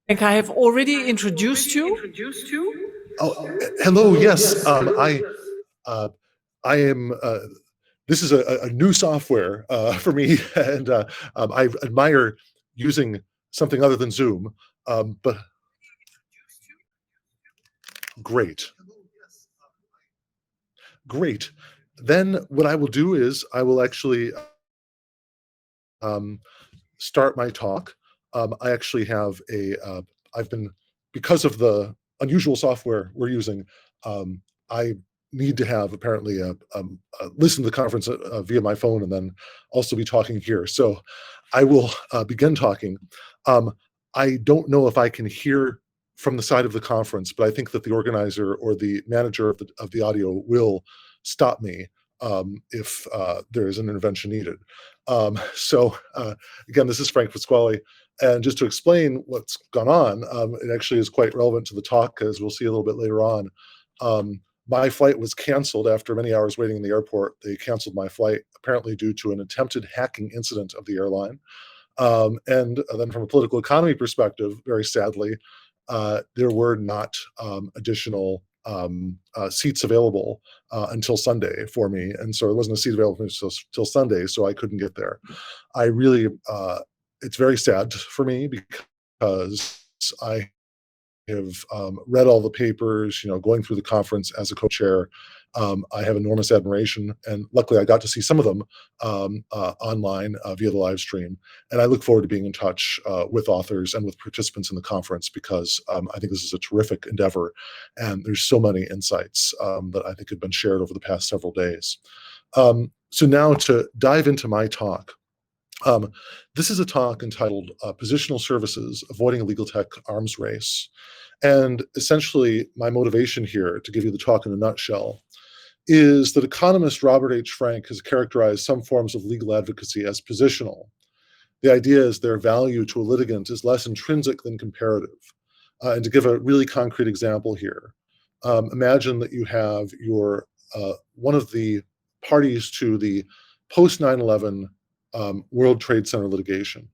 think I have already introduced you. Oh, hello. Yes, I am. This is a new software for me, and I admire using something other than Zoom. But great, great. Then what I will do is I will actually start my talk. I actually have I've been, because of the unusual software we're using, I need to have apparently listen to the conference via my phone and then also be talking here. So I will begin talking. I don't know if I can hear from the side of the conference, but I think that the organizer or the manager of the audio will stop me if there is an intervention needed. Again, this is Frank Pasquale, and just to explain what's gone on, it actually is quite relevant to the talk, as we'll see a little bit later on. My flight was canceled after many hours waiting in the airport. They canceled my flight, apparently due to an attempted hacking incident of the airline. And then from a political economy perspective, very sadly, there were not additional seats available until Sunday for me. And so there wasn't a seat available until Sunday, so I couldn't get there. I really, it's very sad for me because I have read all the papers, going through the conference as a co-chair. I have enormous admiration, and luckily I got to see some of them online via the live stream. And I look forward to being in touch with authors and with participants in the conference, because I think this is a terrific endeavor, and there's so many insights that I think have been shared over the past several days. So now to dive into my talk. This is a talk entitled Positional Services, Avoiding a Legal Tech Arms Race. And essentially, my motivation here, to give you the talk in a nutshell, is that economist Robert H. Frank has characterized some forms of legal advocacy as positional. The idea is their value to a litigant is less intrinsic than comparative. And to give a really concrete example here, imagine that you have one of the parties to the post 9/11 World Trade Center litigation.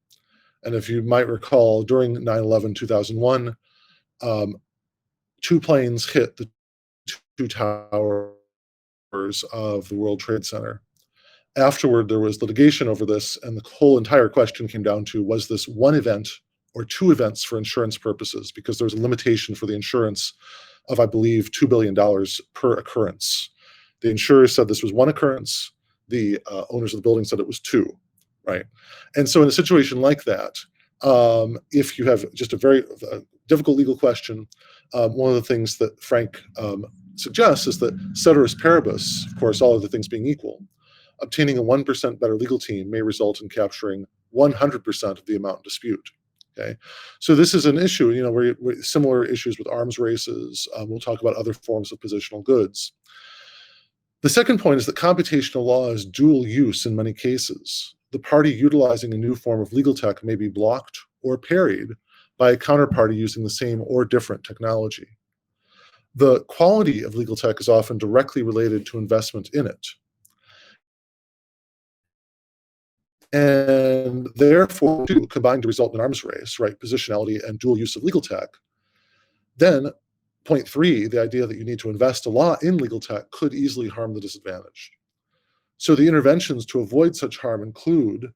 And if you might recall, during 9/11, 2001, two planes hit the two towers of the World Trade Center. Afterward, there was litigation over this, and the whole entire question came down to, was this one event or two events for insurance purposes? Because there was a limitation for the insurance of, I believe, $2 billion per occurrence. The insurers said this was one occurrence. The owners of the building said it was two, right? And so in a situation like that, if you have just a very difficult legal question, one of the things that Frank suggests is that ceteris paribus, of course, all other things being equal, obtaining a 1% better legal team may result in capturing 100% of the amount in dispute. Okay, so this is an issue, where similar issues with arms races. We'll talk about other forms of positional goods. The second point is that computational law is dual use in many cases. The party utilizing a new form of legal tech may be blocked or parried by a counterparty using the same or different technology. The quality of legal tech is often directly related to investment in it. And therefore, two combine to result in an arms race, right? Positionality and dual use of legal tech. Then, point three, the idea that you need to invest a lot in legal tech could easily harm the disadvantaged. So the interventions to avoid such harm include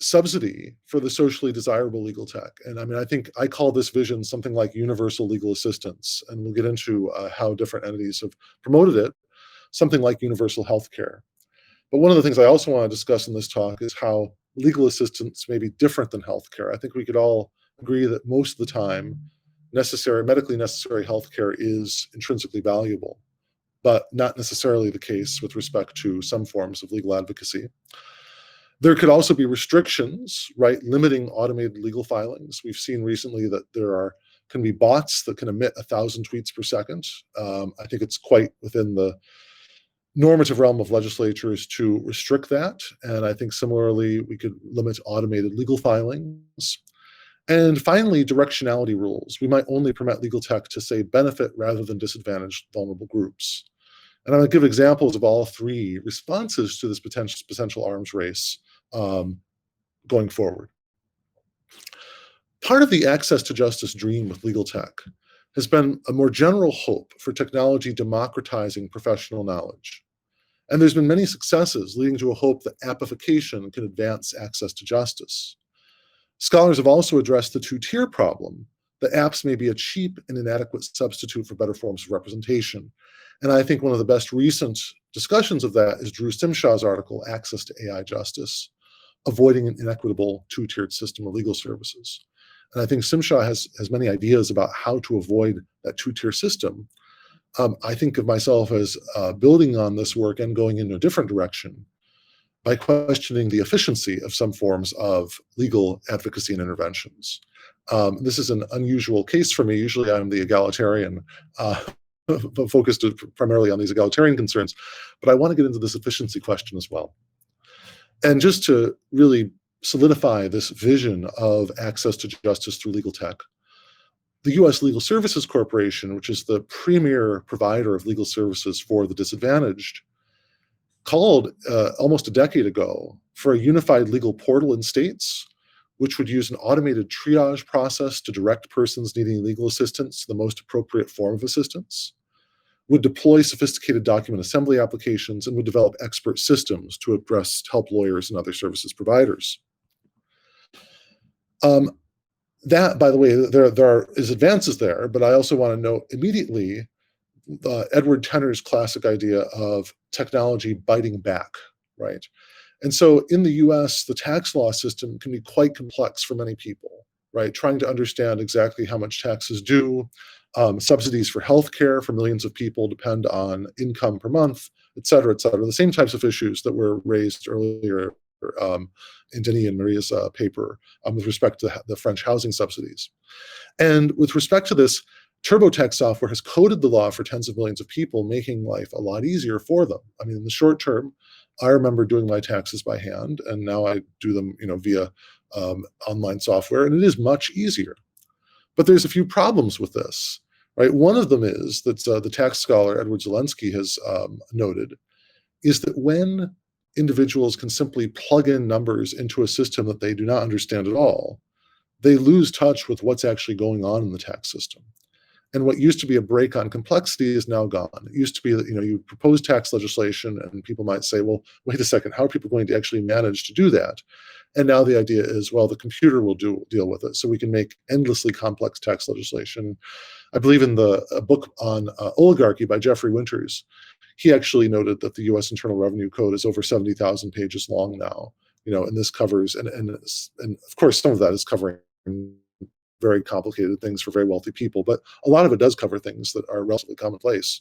subsidy for the socially desirable legal tech. And I think I call this vision something like universal legal assistance. And we'll get into how different entities have promoted it, something like universal healthcare. But one of the things I also want to discuss in this talk is how legal assistance may be different than healthcare. I think we could all agree that most of the time, medically necessary healthcare is intrinsically valuable, but not necessarily the case with respect to some forms of legal advocacy. There could also be restrictions, right, limiting automated legal filings. We've seen recently that there can be bots that can emit 1,000 tweets per second. I think it's quite within the normative realm of legislatures to restrict that. And I think similarly, we could limit automated legal filings. And finally, directionality rules. We might only permit legal tech to, say, benefit rather than disadvantage vulnerable groups. And I'm going to give examples of all three responses to this potential arms race going forward. Part of the access to justice dream with legal tech has been a more general hope for technology democratizing professional knowledge. And there's been many successes leading to a hope that appification can advance access to justice. Scholars have also addressed the two-tier problem that apps may be a cheap and inadequate substitute for better forms of representation. And I think one of the best recent discussions of that is Drew Simshaw's article, Access to AI Justice, Avoiding an Inequitable Two-Tiered System of Legal Services. And I think Simshaw has many ideas about how to avoid that two-tier system. I think of myself as building on this work and going in a different direction by questioning the efficiency of some forms of legal advocacy and interventions. This is an unusual case for me. Usually I'm the egalitarian, focused primarily on these egalitarian concerns, but I want to get into this efficiency question as well. And just to really solidify this vision of access to justice through legal tech, the U.S. Legal Services Corporation, which is the premier provider of legal services for the disadvantaged, called almost a decade ago for a unified legal portal in states, which would use an automated triage process to direct persons needing legal assistance to the most appropriate form of assistance, would deploy sophisticated document assembly applications, and would develop expert systems to help lawyers and other services providers. That, by the way, there is advances there, but I also want to note immediately Edward Tenner's classic idea of technology biting back, right? And so in the US, the tax law system can be quite complex for many people, right? Trying to understand exactly how much taxes due, subsidies for healthcare for millions of people depend on income per month, et cetera, the same types of issues that were raised earlier in Denis and Maria's paper with respect to the French housing subsidies. And with respect to this, TurboTax software has coded the law for tens of millions of people, making life a lot easier for them. I mean, in the short term, I remember doing my taxes by hand, and now I do them, via online software, and it is much easier. But there's a few problems with this, right? One of them is that the tax scholar Edward Zelensky has noted is that when individuals can simply plug in numbers into a system that they do not understand at all, they lose touch with what's actually going on in the tax system. And what used to be a brake on complexity is now gone. It used to be that you propose tax legislation and people might say, well, wait a second, how are people going to actually manage to do that? And now the idea is, well, the computer will deal with it. So we can make endlessly complex tax legislation. I believe in the book on oligarchy by Jeffrey Winters, he actually noted that the US Internal Revenue Code is over 70,000 pages long now, and this covers, and of course, some of that is covering very complicated things for very wealthy people, but a lot of it does cover things that are relatively commonplace.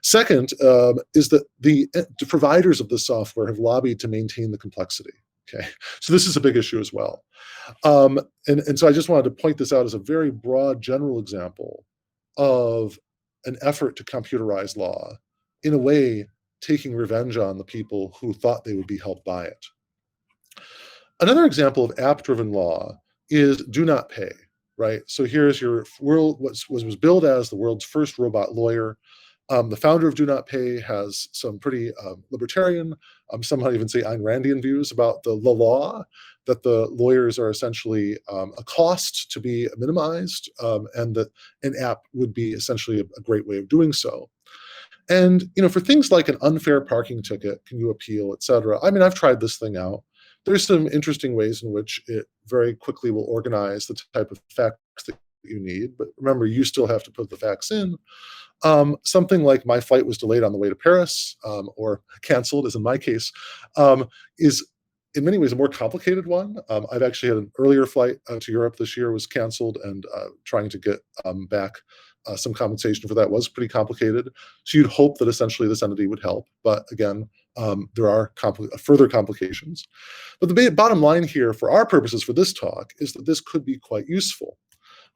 Second is that the providers of this software have lobbied to maintain the complexity. Okay, so this is a big issue as well. And so I just wanted to point this out as a very broad general example of an effort to computerize law, in a way taking revenge on the people who thought they would be helped by it. Another example of app-driven law is do not pay, right? So here's your world, what was billed as the world's first robot lawyer. The founder of Do Not Pay has some pretty libertarian, some might even say Ayn Randian views about the law, that the lawyers are essentially a cost to be minimized, and that an app would be essentially a great way of doing so. And for things like an unfair parking ticket, can you appeal, et cetera? I mean, I've tried this thing out. There's some interesting ways in which it very quickly will organize the type of facts that you need. But remember, you still have to put the facts in. Something like my flight was delayed on the way to Paris, or canceled, as in my case, is in many ways a more complicated one. I've actually had an earlier flight to Europe this year was canceled, and trying to get back some compensation for that was pretty complicated. So you'd hope that essentially this entity would help. But again, there are further complications. But the bottom line here for our purposes for this talk is that this could be quite useful.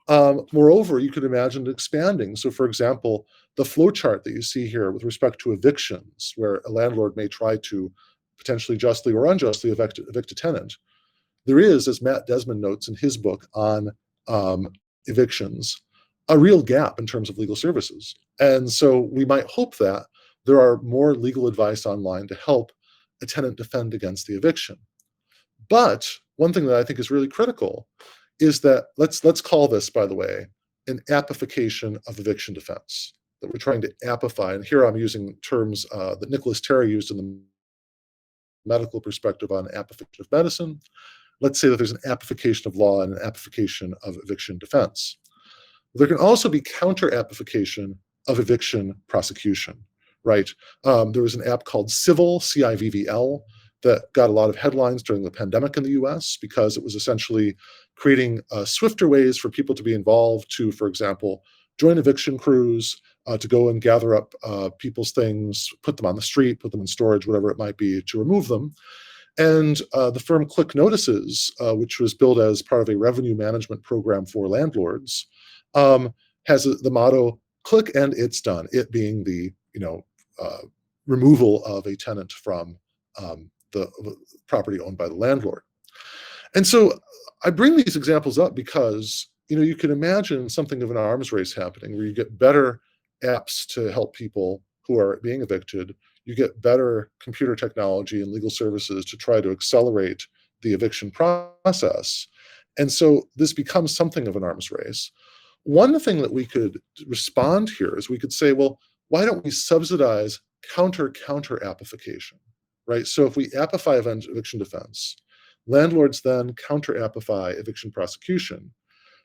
Moreover, you could imagine expanding. So for example, the flowchart that you see here with respect to evictions, where a landlord may try to potentially justly or unjustly evict a tenant. There is, as Matt Desmond notes in his book on evictions, a real gap in terms of legal services. And so we might hope that there are more legal advice online to help a tenant defend against the eviction. But one thing that I think is really critical is that, let's call this, by the way, an appification of eviction defense, that we're trying to appify. And here I'm using terms that Nicholas Terry used in the medical perspective on appification of medicine. Let's say that there's an appification of law and an appification of eviction defense. There can also be counter-appification of eviction prosecution, right? There was an app called Civil, CIVVL, that got a lot of headlines during the pandemic in the US because it was essentially creating swifter ways for people to be involved to, for example, join eviction crews, to go and gather up people's things, put them on the street, put them in storage, whatever it might be, to remove them. And the firm Click Notices, which was built as part of a revenue management program for landlords, has the motto, click and it's done, it being the removal of a tenant from the property owned by the landlord. And so I bring these examples up because you can imagine something of an arms race happening where you get better apps to help people who are being evicted. You get better computer technology and legal services to try to accelerate the eviction process. And so this becomes something of an arms race. One thing that we could respond here is we could say, well, why don't we subsidize counter appification, right? So if we appify eviction defense, landlords then counter appify eviction prosecution.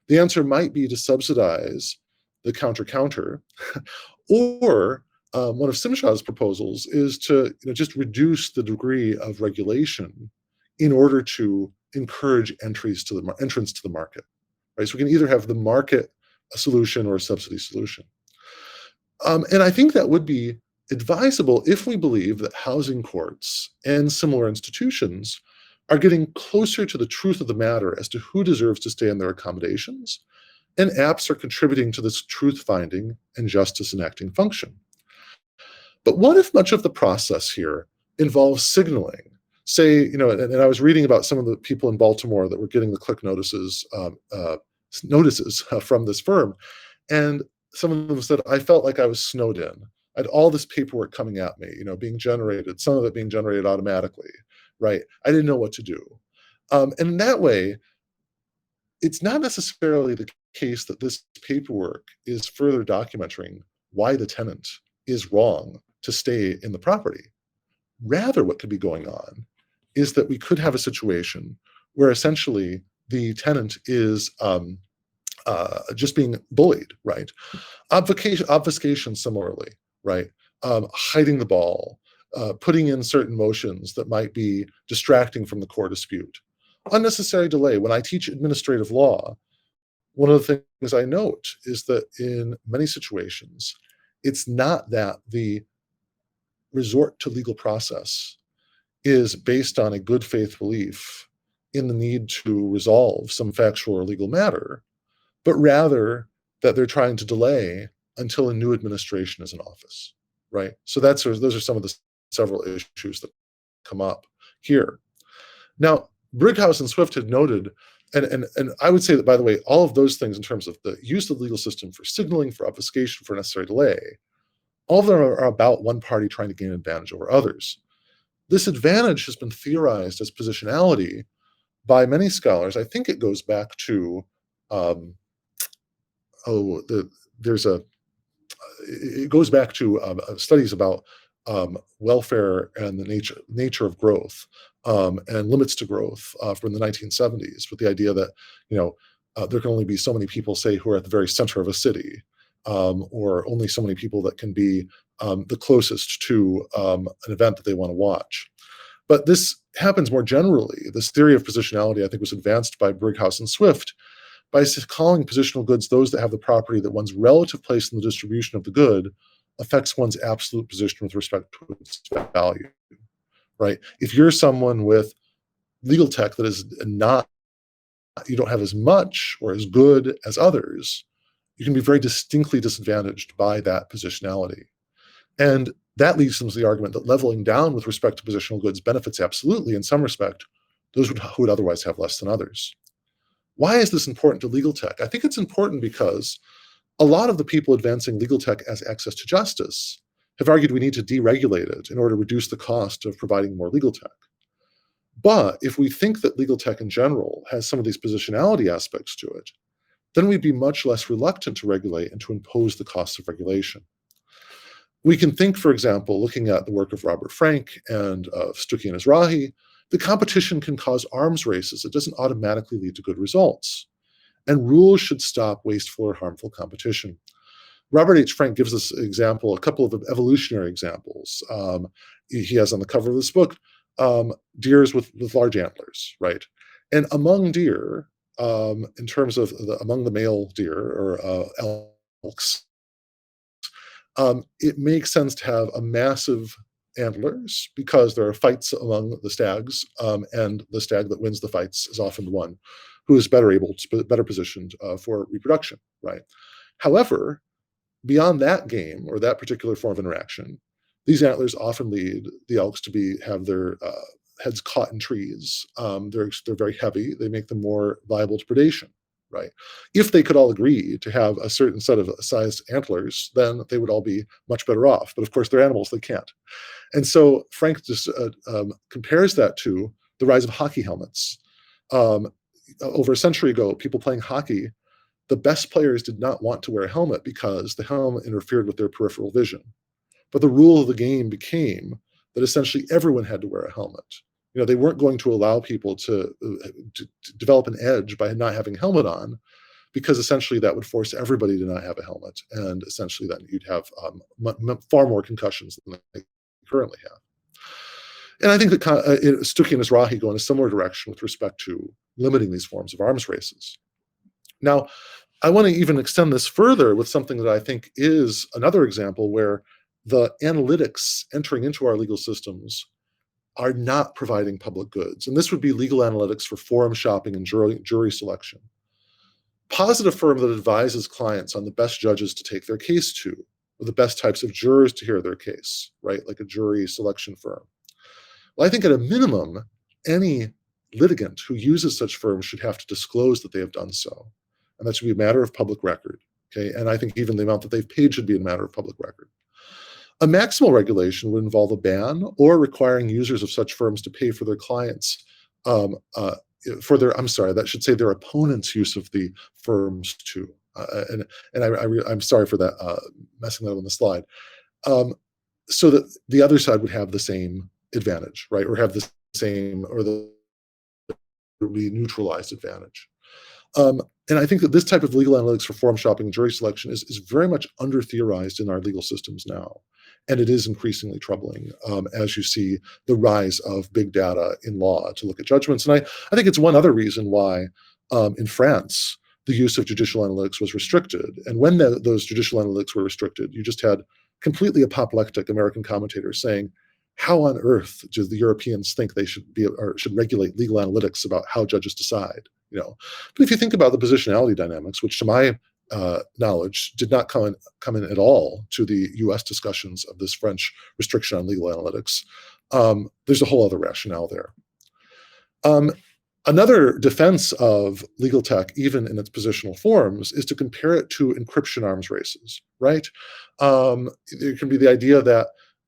The answer might be to subsidize the counter, or one of Simshaw's proposals is to just reduce the degree of regulation in order to encourage entrance to the market, right? So we can either have the market solution or a subsidy solution. And I think that would be advisable if we believe that housing courts and similar institutions are getting closer to the truth of the matter as to who deserves to stay in their accommodations, and apps are contributing to this truth-finding and justice-enacting function. But what if much of the process here involves signaling? Say, and I was reading about some of the people in Baltimore that were getting the Click notices from this firm, and some of them said, I felt like I was snowed in. I had all this paperwork coming at me, being generated, some of it being generated automatically, right? I didn't know what to do. And in that way, it's not necessarily the case that this paperwork is further documenting why the tenant is wrong to stay in the property. Rather, what could be going on is that we could have a situation where essentially the tenant is just being bullied, right? Obfuscation similarly, right? Hiding the ball, putting in certain motions that might be distracting from the core dispute. Unnecessary delay. When I teach administrative law, one of the things I note is that in many situations, it's not that the resort to legal process is based on a good faith belief in the need to resolve some factual or legal matter, but rather that they're trying to delay until a new administration is in office, right? So those are some of the several issues that come up here. Now, Brighouse and Swift had noted, and I would say that, by the way, all of those things in terms of the use of the legal system for signaling, for obfuscation, for necessary delay, all of them are about one party trying to gain advantage over others. This advantage has been theorized as positionality by many scholars. I think it goes back to studies about welfare and the nature of growth and limits to growth from the 1970s, with the idea that there can only be so many people, say, who are at the very center of a city, or only so many people that can be the closest to an event that they want to watch. But this happens more generally. This theory of positionality, I think, was advanced by Brighouse and Swift by calling positional goods those that have the property that one's relative place in the distribution of the good affects one's absolute position with respect to its value, right? If you're someone with legal tech that is you don't have as much or as good as others, you can be very distinctly disadvantaged by that positionality. And that leads them to the argument that leveling down with respect to positional goods benefits absolutely, in some respect, those who would otherwise have less than others. Why is this important to legal tech? I think it's important because a lot of the people advancing legal tech as access to justice have argued we need to deregulate it in order to reduce the cost of providing more legal tech. But if we think that legal tech in general has some of these positionality aspects to it, then we'd be much less reluctant to regulate and to impose the costs of regulation. We can think, for example, looking at the work of Robert Frank and of Stuckey and Mizrahi, the competition can cause arms races. It doesn't automatically lead to good results. And rules should stop wasteful or harmful competition. Robert H. Frank gives us an example, a couple of evolutionary examples. He has on the cover of this book, deers with large antlers, right? And among deer, in terms of among the male deer or elks, it makes sense to have a massive antlers because there are fights among the stags, and the stag that wins the fights is often the one who is better positioned for reproduction, right? However, beyond that game or that particular form of interaction, these antlers often lead the elks to have their heads caught in trees. They're very heavy. They make them more liable to predation, right? If they could all agree to have a certain set of sized antlers, then they would all be much better off. But of course, they're animals; they can't. And so Frank just compares that to the rise of hockey helmets. Over a century ago, people playing hockey, the best players did not want to wear a helmet because the helmet interfered with their peripheral vision. But the rule of the game became that essentially everyone had to wear a helmet. They weren't going to allow people to develop an edge by not having a helmet on, because essentially that would force everybody to not have a helmet, and essentially then you'd have far more concussions than they currently have. And I think that Stuckey and Mizrahi go in a similar direction with respect to limiting these forms of arms races. Now, I want to even extend this further with something that I think is another example where the analytics entering into our legal systems are not providing public goods. And this would be legal analytics for forum shopping and jury selection. Posit a firm that advises clients on the best judges to take their case to, or the best types of jurors to hear their case, right? Like a jury selection firm. Well, I think at a minimum, any litigant who uses such firms should have to disclose that they have done so. And that should be a matter of public record, okay? And I think even the amount that they've paid should be a matter of public record. A maximal regulation would involve a ban or requiring users of such firms to pay for their clients, that should say their opponents' use of the firms too. I'm sorry for that, messing that up on the slide. So that the other side would have the same advantage, right? Or have the same, or the neutralized advantage. And I think that this type of legal analytics for forum shopping and jury selection is very much under-theorized in our legal systems now. And it is increasingly troubling as you see the rise of big data in law to look at judgments. And I think it's one other reason why in France, the use of judicial analytics was restricted. And when those judicial analytics were restricted, you just had completely apoplectic American commentators saying, how on earth do the Europeans think they should regulate legal analytics about how judges decide? But if you think about the positionality dynamics, which to my knowledge did not come in at all to the US discussions of this French restriction on legal analytics, there's a whole other rationale there. Another defense of legal tech, even in its positional forms, is to compare it to encryption arms races, right? There can be the idea that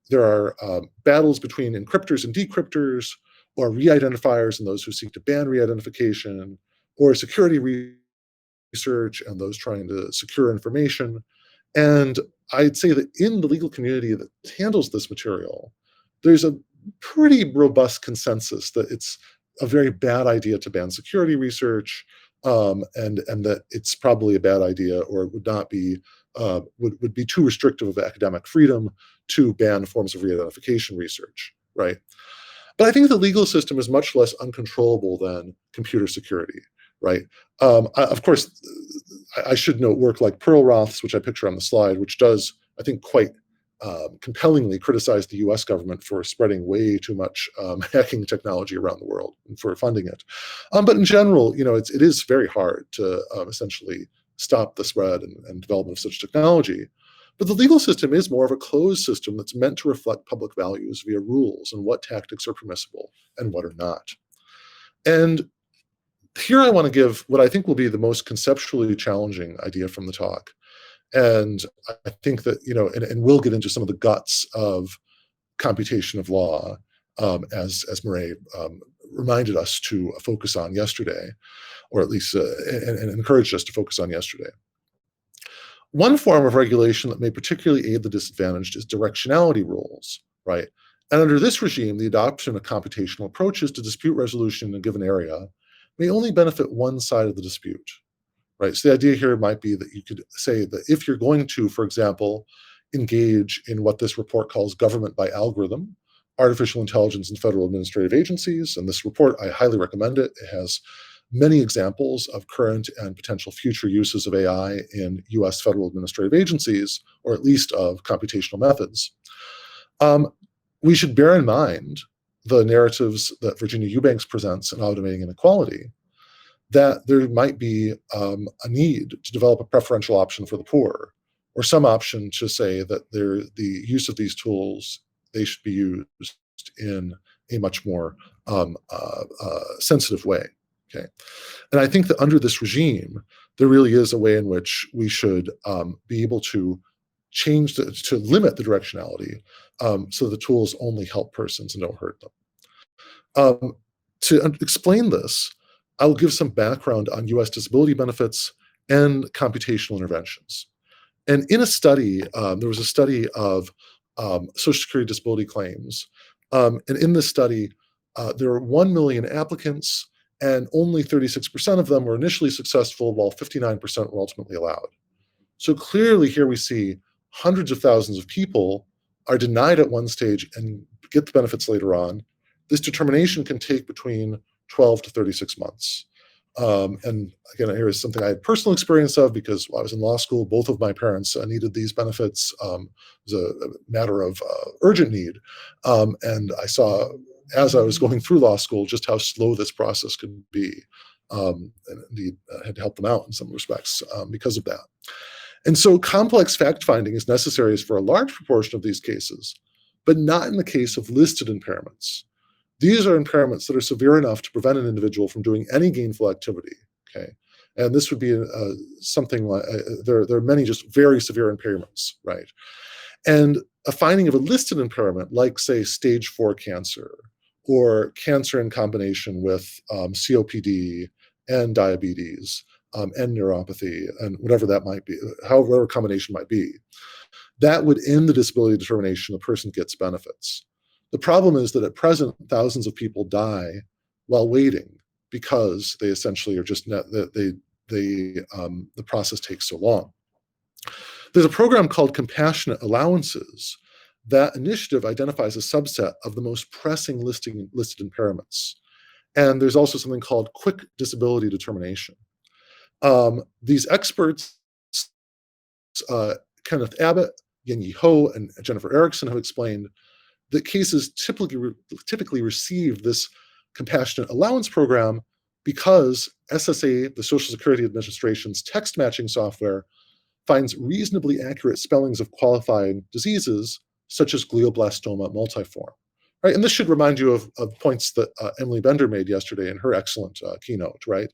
there are battles between encryptors and decryptors, or re-identifiers and those who seek to ban re-identification, or security research and those trying to secure information. And I'd say that in the legal community that handles this material, there's a pretty robust consensus that it's a very bad idea to ban security research, and that it's probably a bad idea, or it would not be would be too restrictive of academic freedom to ban forms of re-identification research, right? But I think the legal system is much less uncontrollable than computer security, right? Of course, I should note work like Perlroth's, which I picture on the slide, which does, I think, quite compellingly criticize the US government for spreading way too much hacking technology around the world and for funding it. But in general, it is very hard to essentially stop the spread and development of such technology. But the legal system is more of a closed system that's meant to reflect public values via rules and what tactics are permissible and what are not. And here I want to give what I think will be the most conceptually challenging idea from the talk. And I think that, and we'll get into some of the guts of computation of law as Murray reminded us to focus on yesterday, or at least and encouraged us to focus on yesterday. One form of regulation that may particularly aid the disadvantaged is directionality rules, right? And under this regime, the adoption of computational approaches to dispute resolution in a given area may only benefit one side of the dispute, right? So the idea here might be that you could say that if you're going to, for example, engage in what this report calls government by algorithm, artificial intelligence in federal administrative agencies, and this report, I highly recommend it. It has many examples of current and potential future uses of AI in US federal administrative agencies, or at least of computational methods. We should bear in mind the narratives that Virginia Eubanks presents in Automating Inequality, that there might be a need to develop a preferential option for the poor, or some option to say that the use of these tools, they should be used in a much more sensitive way. Okay, and I think that under this regime, there really is a way in which we should be able to to limit the directionality, so the tools only help persons and don't hurt them. To explain this, I'll give some background on US disability benefits and computational interventions. And in a study, there was a study of Social Security disability claims. And in this study, there were 1 million applicants, and only 36% of them were initially successful, while 59% were ultimately allowed. So clearly here we see hundreds of thousands of people are denied at one stage and get the benefits later on. This determination can take between 12 to 36 months. And again, here is something I had personal experience of, because while I was in law school, both of my parents needed these benefits. It was a matter of urgent need. And I saw, as I was going through law school, just how slow this process could be. And indeed, had to help them out in some respects because of that. And so complex fact-finding is necessary for a large proportion of these cases, but not in the case of listed impairments. These are impairments that are severe enough to prevent an individual from doing any gainful activity, okay? And this would be something like, there are many just very severe impairments, right? And a finding of a listed impairment, like say stage 4 cancer, or cancer in combination with COPD and diabetes, and neuropathy, and whatever that might be, however combination might be, that would end the disability determination. The person gets benefits. The problem is that at present, thousands of people die while waiting because they essentially are just the process takes so long. There's a program called Compassionate Allowances. That initiative identifies a subset of the most pressing listed impairments. And there's also something called quick disability determination. These experts, Kenneth Abbott, Yin-Yi Ho, and Jennifer Erickson, have explained that cases typically receive this compassionate allowance program because SSA, the Social Security Administration's text matching software, finds reasonably accurate spellings of qualifying diseases such as glioblastoma multiforme. Right? And this should remind you of points that Emily Bender made yesterday in her excellent keynote, right?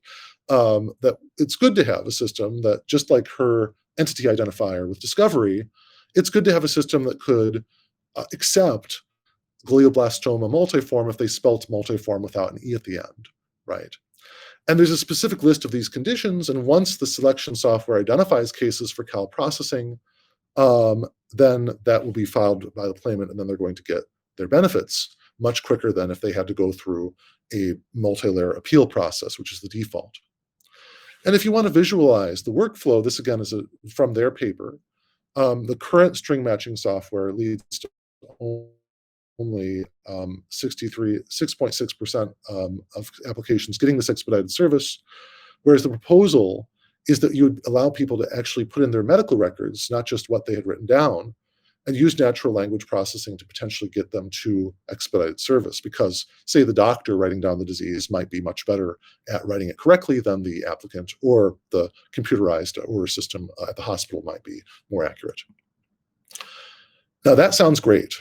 That it's good to have a system that, just like her entity identifier with Discovery, it's good to have a system that could accept glioblastoma multiforme if they spelt multiforme without an E at the end, right? And there's a specific list of these conditions, and once the selection software identifies cases for CAL processing, then that will be filed by the claimant, and then they're going to get their benefits much quicker than if they had to go through a multi-layer appeal process, which is the default. And if you want to visualize the workflow, this again is from their paper. The current string matching software leads to only 6.6% of applications getting this expedited service, whereas the proposal is that you would allow people to actually put in their medical records, not just what they had written down, and use natural language processing to potentially get them to expedited service, because, say, the doctor writing down the disease might be much better at writing it correctly than the applicant, or the computerized order system at the hospital might be more accurate. Now, that sounds great,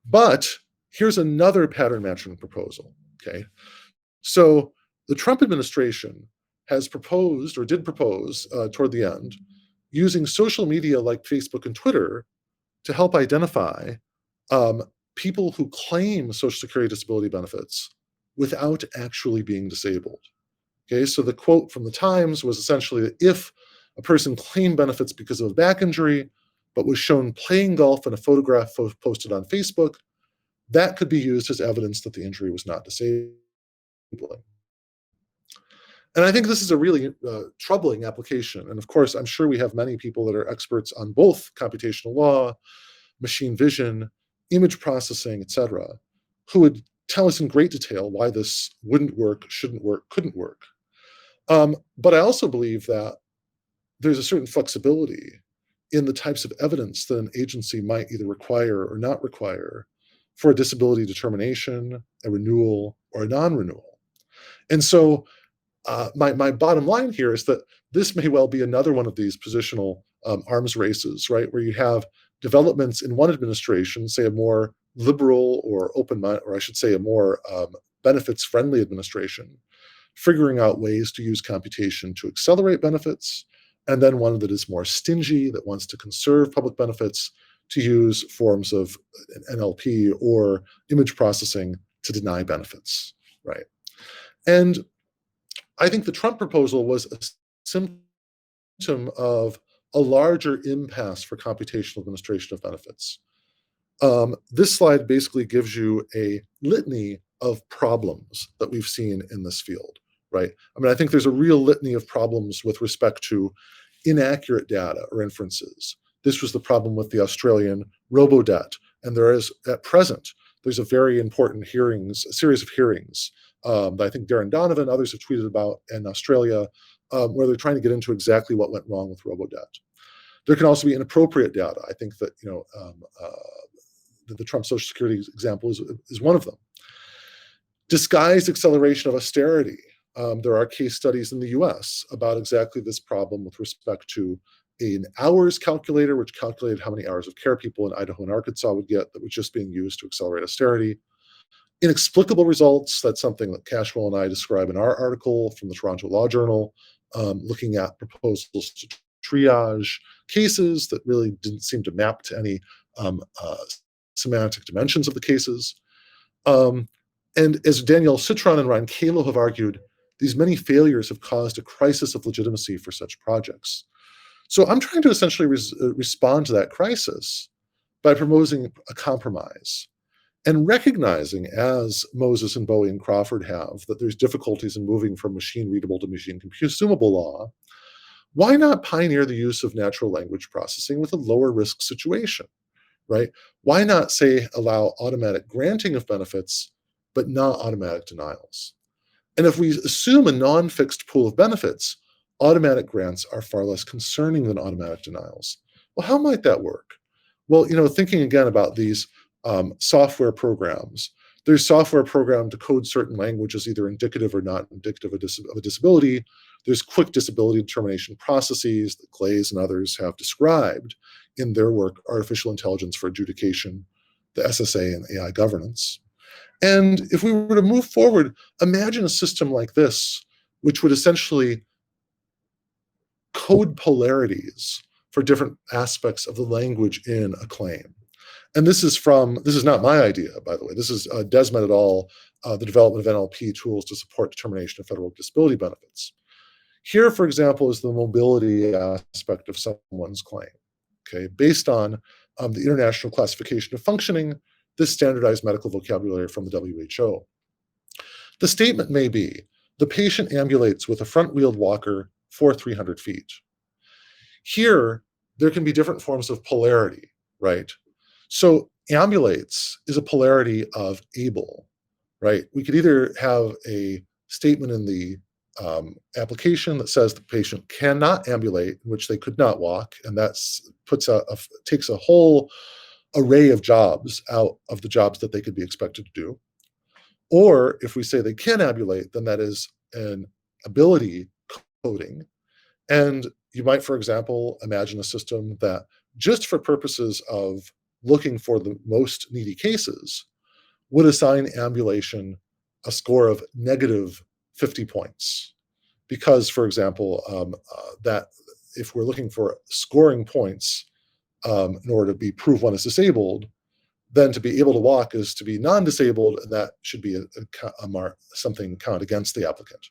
but here's another pattern matching proposal, okay? So the Trump administration has proposed, or did propose toward the end, using social media like Facebook and Twitter to help identify people who claim Social Security disability benefits without actually being disabled. Okay, so the quote from the Times was essentially that if a person claimed benefits because of a back injury, but was shown playing golf in a photograph posted on Facebook, that could be used as evidence that the injury was not disabling. And I think this is a really troubling application. And of course, I'm sure we have many people that are experts on both computational law, machine vision, image processing, et cetera, who would tell us in great detail why this wouldn't work, shouldn't work, couldn't work. But I also believe that there's a certain flexibility in the types of evidence that an agency might either require or not require for a disability determination, a renewal, or a non-renewal. And so my bottom line here is that this may well be another one of these positional arms races, right, where you have developments in one administration, say a more liberal or open, or I should say a more benefits-friendly administration, figuring out ways to use computation to accelerate benefits, and then one that is more stingy, that wants to conserve public benefits, to use forms of NLP or image processing to deny benefits, right? And I think the Trump proposal was a symptom of a larger impasse for computational administration of benefits. This slide basically gives you a litany of problems that we've seen in this field, right? I mean, I think there's a real litany of problems with respect to inaccurate data or inferences. This was the problem with the Australian robo-debt, and there is, at present, there's a very important a series of hearings that I think Darren Donovan and others have tweeted about in Australia, where they're trying to get into exactly what went wrong with robo-debt. There can also be inappropriate data. I think that the Trump Social Security example is one of them. Disguised acceleration of austerity. There are case studies in the US about exactly this problem with respect to an hours calculator, which calculated how many hours of care people in Idaho and Arkansas would get, that was just being used to accelerate austerity. Inexplicable results, that's something that Cashwell and I describe in our article from the Toronto Law Journal, looking at proposals to triage cases that really didn't seem to map to any semantic dimensions of the cases. And as Danielle Citron and Ryan Calo have argued, these many failures have caused a crisis of legitimacy for such projects. So I'm trying to essentially respond to that crisis by proposing a compromise and recognizing, as Moses and Bowie and Crawford have, that there's difficulties in moving from machine readable to machine consumable law. Why not pioneer the use of natural language processing with a lower risk situation, right? Why not, say, allow automatic granting of benefits, but not automatic denials? And if we assume a non-fixed pool of benefits, automatic grants are far less concerning than automatic denials. Well, how might that work? Well, thinking again about these software programs, there's software program to code certain languages, either indicative or not indicative of a disability. There's quick disability determination processes that Glaze and others have described in their work, Artificial Intelligence for Adjudication, the SSA and AI governance. And if we were to move forward, imagine a system like this, which would essentially code polarities for different aspects of the language in a claim. And this is not my idea, by the way. This is Desmet et al., the development of NLP tools to support determination of federal disability benefits. Here, for example, is the mobility aspect of someone's claim, okay, based on the International Classification of Functioning, this standardized medical vocabulary from the WHO. The statement may be, the patient ambulates with a front-wheeled walker for 300 feet. Here, there can be different forms of polarity, right? So ambulates is a polarity of able, right? We could either have a statement in the application that says the patient cannot ambulate, in which they could not walk, and that takes a whole array of jobs out of the jobs that they could be expected to do. Or if we say they can ambulate, then that is an ability coding. And you might, for example, imagine a system that just for purposes of looking for the most needy cases would assign ambulation a score of negative 50 points. Because, for example, that if we're looking for scoring points in order to prove one is disabled, then to be able to walk is to be non-disabled, and that should be something count against the applicant.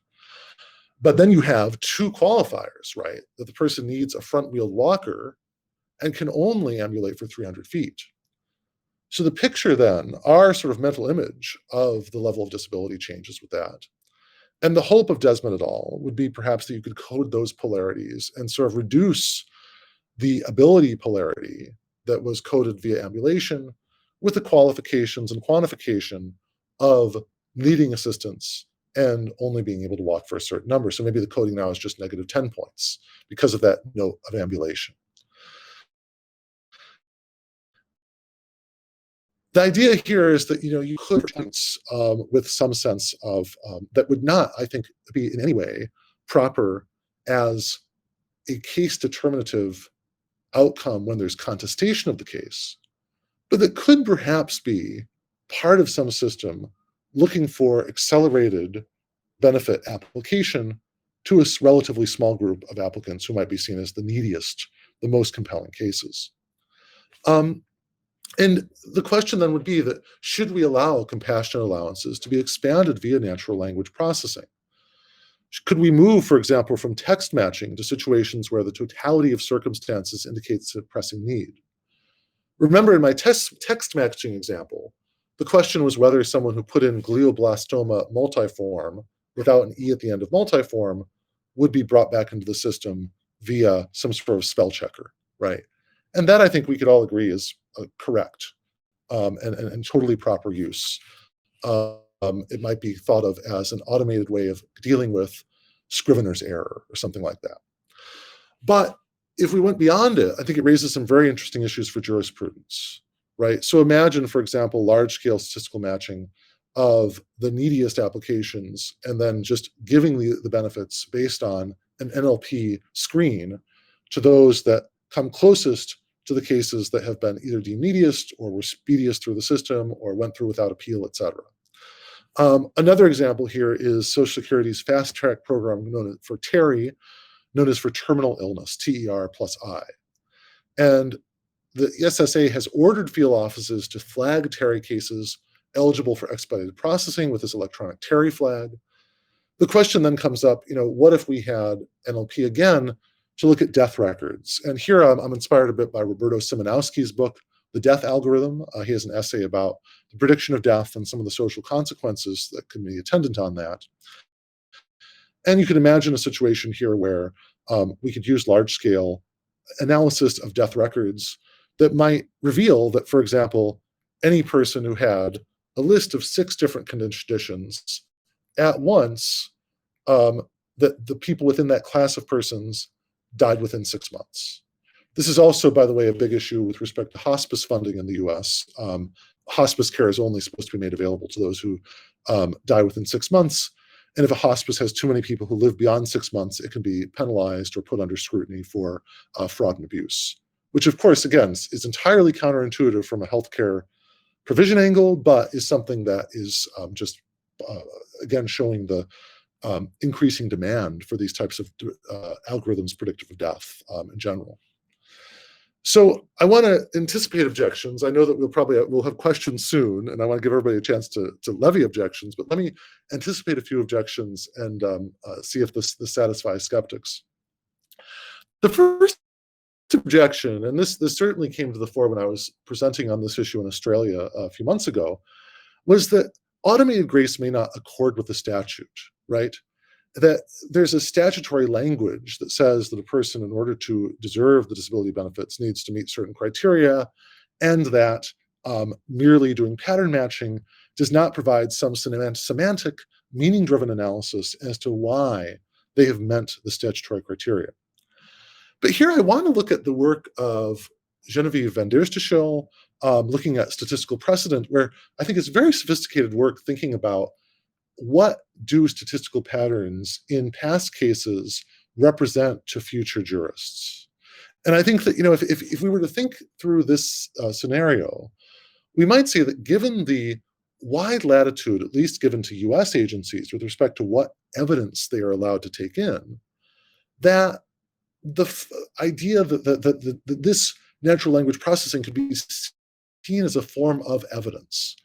But then you have two qualifiers, right? That the person needs a front-wheeled walker and can only ambulate for 300 feet. So the picture then, our sort of mental image of the level of disability changes with that. And the hope of Desmond et al. Would be perhaps that you could code those polarities and sort of reduce the ability polarity that was coded via ambulation with the qualifications and quantification of needing assistance and only being able to walk for a certain number. So maybe the coding now is just negative 10 points because of that note of ambulation. The idea here is that you could with some sense of that would not, I think, be in any way proper as a case determinative outcome when there's contestation of the case, but that could perhaps be part of some system looking for accelerated benefit application to a relatively small group of applicants who might be seen as the neediest, the most compelling cases. And the question then would be that should we allow compassionate allowances to be expanded via natural language processing? Could we move, for example, from text matching to situations where the totality of circumstances indicates a pressing need? Remember, in my text matching example, the question was whether someone who put in glioblastoma multiforme without an E at the end of multiforme would be brought back into the system via some sort of spell checker, right? And that I think we could all agree is correct and totally proper use. It might be thought of as an automated way of dealing with scrivener's error or something like that. But if we went beyond it, I think it raises some very interesting issues for jurisprudence, right? So imagine, for example, large-scale statistical matching of the neediest applications and then just giving the benefits based on an NLP screen to those that come closest to the cases that have been either deemed neediest or were speediest through the system or went through without appeal, et cetera. Another example here is Social Security's fast track program known for TERI, known as for terminal illness, TER plus I. And the SSA has ordered field offices to flag TERI cases eligible for expedited processing with this electronic TERI flag. The question then comes up, what if we had NLP again to look at death records? And here I'm inspired a bit by Roberto Simonowski's book, The Death Algorithm. He has an essay about the prediction of death and some of the social consequences that can be attendant on that. And you can imagine a situation here where we could use large-scale analysis of death records that might reveal that, for example, any person who had a list of 6 different conditions at once, that the people within that class of persons died within 6 months. This is also, by the way, a big issue with respect to hospice funding in the US. Hospice care is only supposed to be made available to those who die within 6 months. And if a hospice has too many people who live beyond 6 months, it can be penalized or put under scrutiny for fraud and abuse, which, of course, again, is entirely counterintuitive from a healthcare provision angle, but is something that is just, again, showing the increasing demand for these types of algorithms predictive of death in general. So I want to anticipate objections. I know that we'll have questions soon, and I want to give everybody a chance to levy objections, but let me anticipate a few objections and see if this satisfies skeptics. The first objection, and this certainly came to the fore when I was presenting on this issue in Australia a few months ago, was that automated grace may not accord with the statute, right? That there's a statutory language that says that a person, in order to deserve the disability benefits, needs to meet certain criteria, and that merely doing pattern matching does not provide some semantic, meaning-driven analysis as to why they have met the statutory criteria. But here I want to look at the work of Genevieve van der Stichel, looking at statistical precedent, where I think it's very sophisticated work thinking about what do statistical patterns in past cases represent to future jurists. And I think that, if we were to think through this scenario, we might say that given the wide latitude, at least given to US agencies with respect to what evidence they are allowed to take in, that the idea that this natural language processing could be seen as a form of evidence.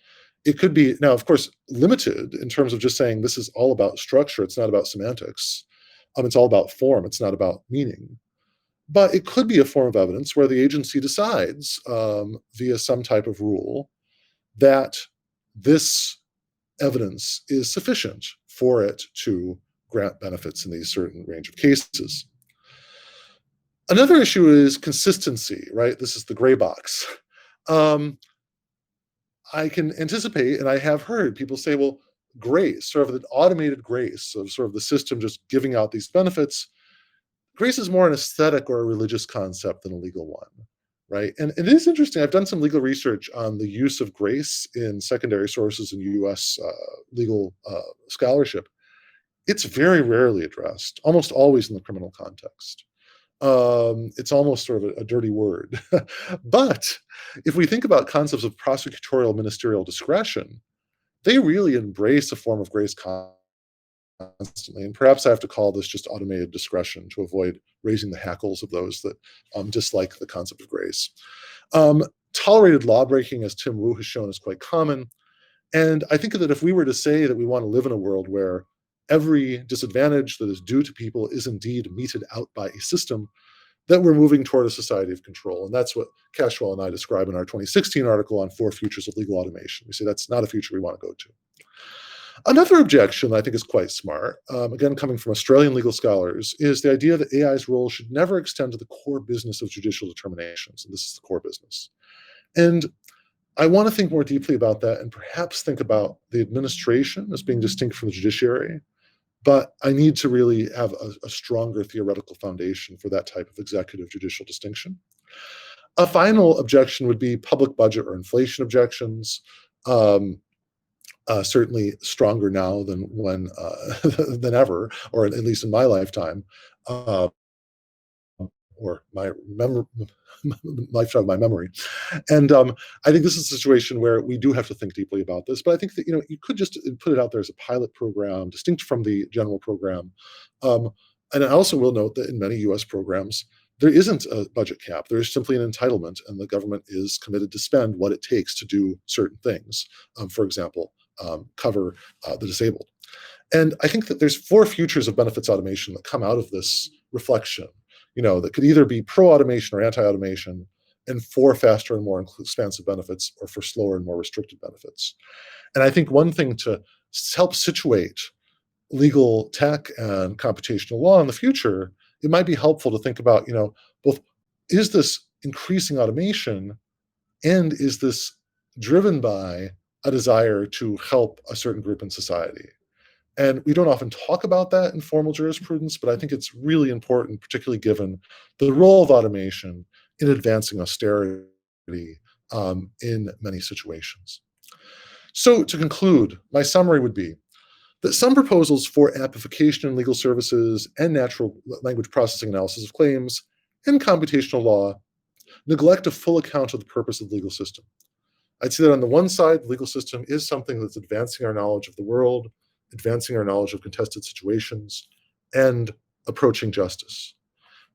It could be, now, of course, limited in terms of just saying this is all about structure, it's not about semantics. It's all about form, it's not about meaning. But it could be a form of evidence where the agency decides, via some type of rule, that this evidence is sufficient for it to grant benefits in these certain range of cases. Another issue is consistency, right? This is the gray box. I can anticipate, and I have heard people say, well, grace, sort of an automated grace of sort of the system just giving out these benefits. Grace is more an aesthetic or a religious concept than a legal one, right? And it is interesting. I've done some legal research on the use of grace in secondary sources in US legal scholarship. It's very rarely addressed, almost always in the criminal context. It's almost sort of a dirty word. But if we think about concepts of prosecutorial ministerial discretion, they really embrace a form of grace constantly. And perhaps I have to call this just automated discretion to avoid raising the hackles of those that dislike the concept of grace. Tolerated lawbreaking, as Tim Wu has shown, is quite common. And I think that if we were to say that we want to live in a world where every disadvantage that is due to people is indeed meted out by a system, that we're moving toward a society of control. And that's what Cashwell and I describe in our 2016 article on 4 Futures of Legal Automation. We say that's not a future we want to go to. Another objection I think is quite smart, again, coming from Australian legal scholars, is the idea that AI's role should never extend to the core business of judicial determinations. And this is the core business. And I want to think more deeply about that and perhaps think about the administration as being distinct from the judiciary. But I need to really have a stronger theoretical foundation for that type of executive judicial distinction. A final objection would be public budget or inflation objections. Certainly stronger now than than ever, or at least in my lifetime, or my lifetime of my memory. And I think this is a situation where we do have to think deeply about this. But I think that you could just put it out there as a pilot program, distinct from the general program. And I also will note that in many U.S. programs, there isn't a budget cap. There is simply an entitlement, and the government is committed to spend what it takes to do certain things. For example, cover the disabled. And I think that there's 4 futures of benefits automation that come out of this reflection, that could either be pro-automation or anti-automation, and for faster and more expansive benefits, or for slower and more restricted benefits. And I think one thing to help situate legal tech and computational law in the future, it might be helpful to think about, both, is this increasing automation, and is this driven by a desire to help a certain group in society? And we don't often talk about that in formal jurisprudence, but I think it's really important, particularly given the role of automation in advancing austerity in many situations. So to conclude, my summary would be that some proposals for amplification in legal services and natural language processing analysis of claims and computational law neglect a full account of the purpose of the legal system. I'd say that on the one side, the legal system is something that's advancing our knowledge of the world, advancing our knowledge of contested situations, and approaching justice.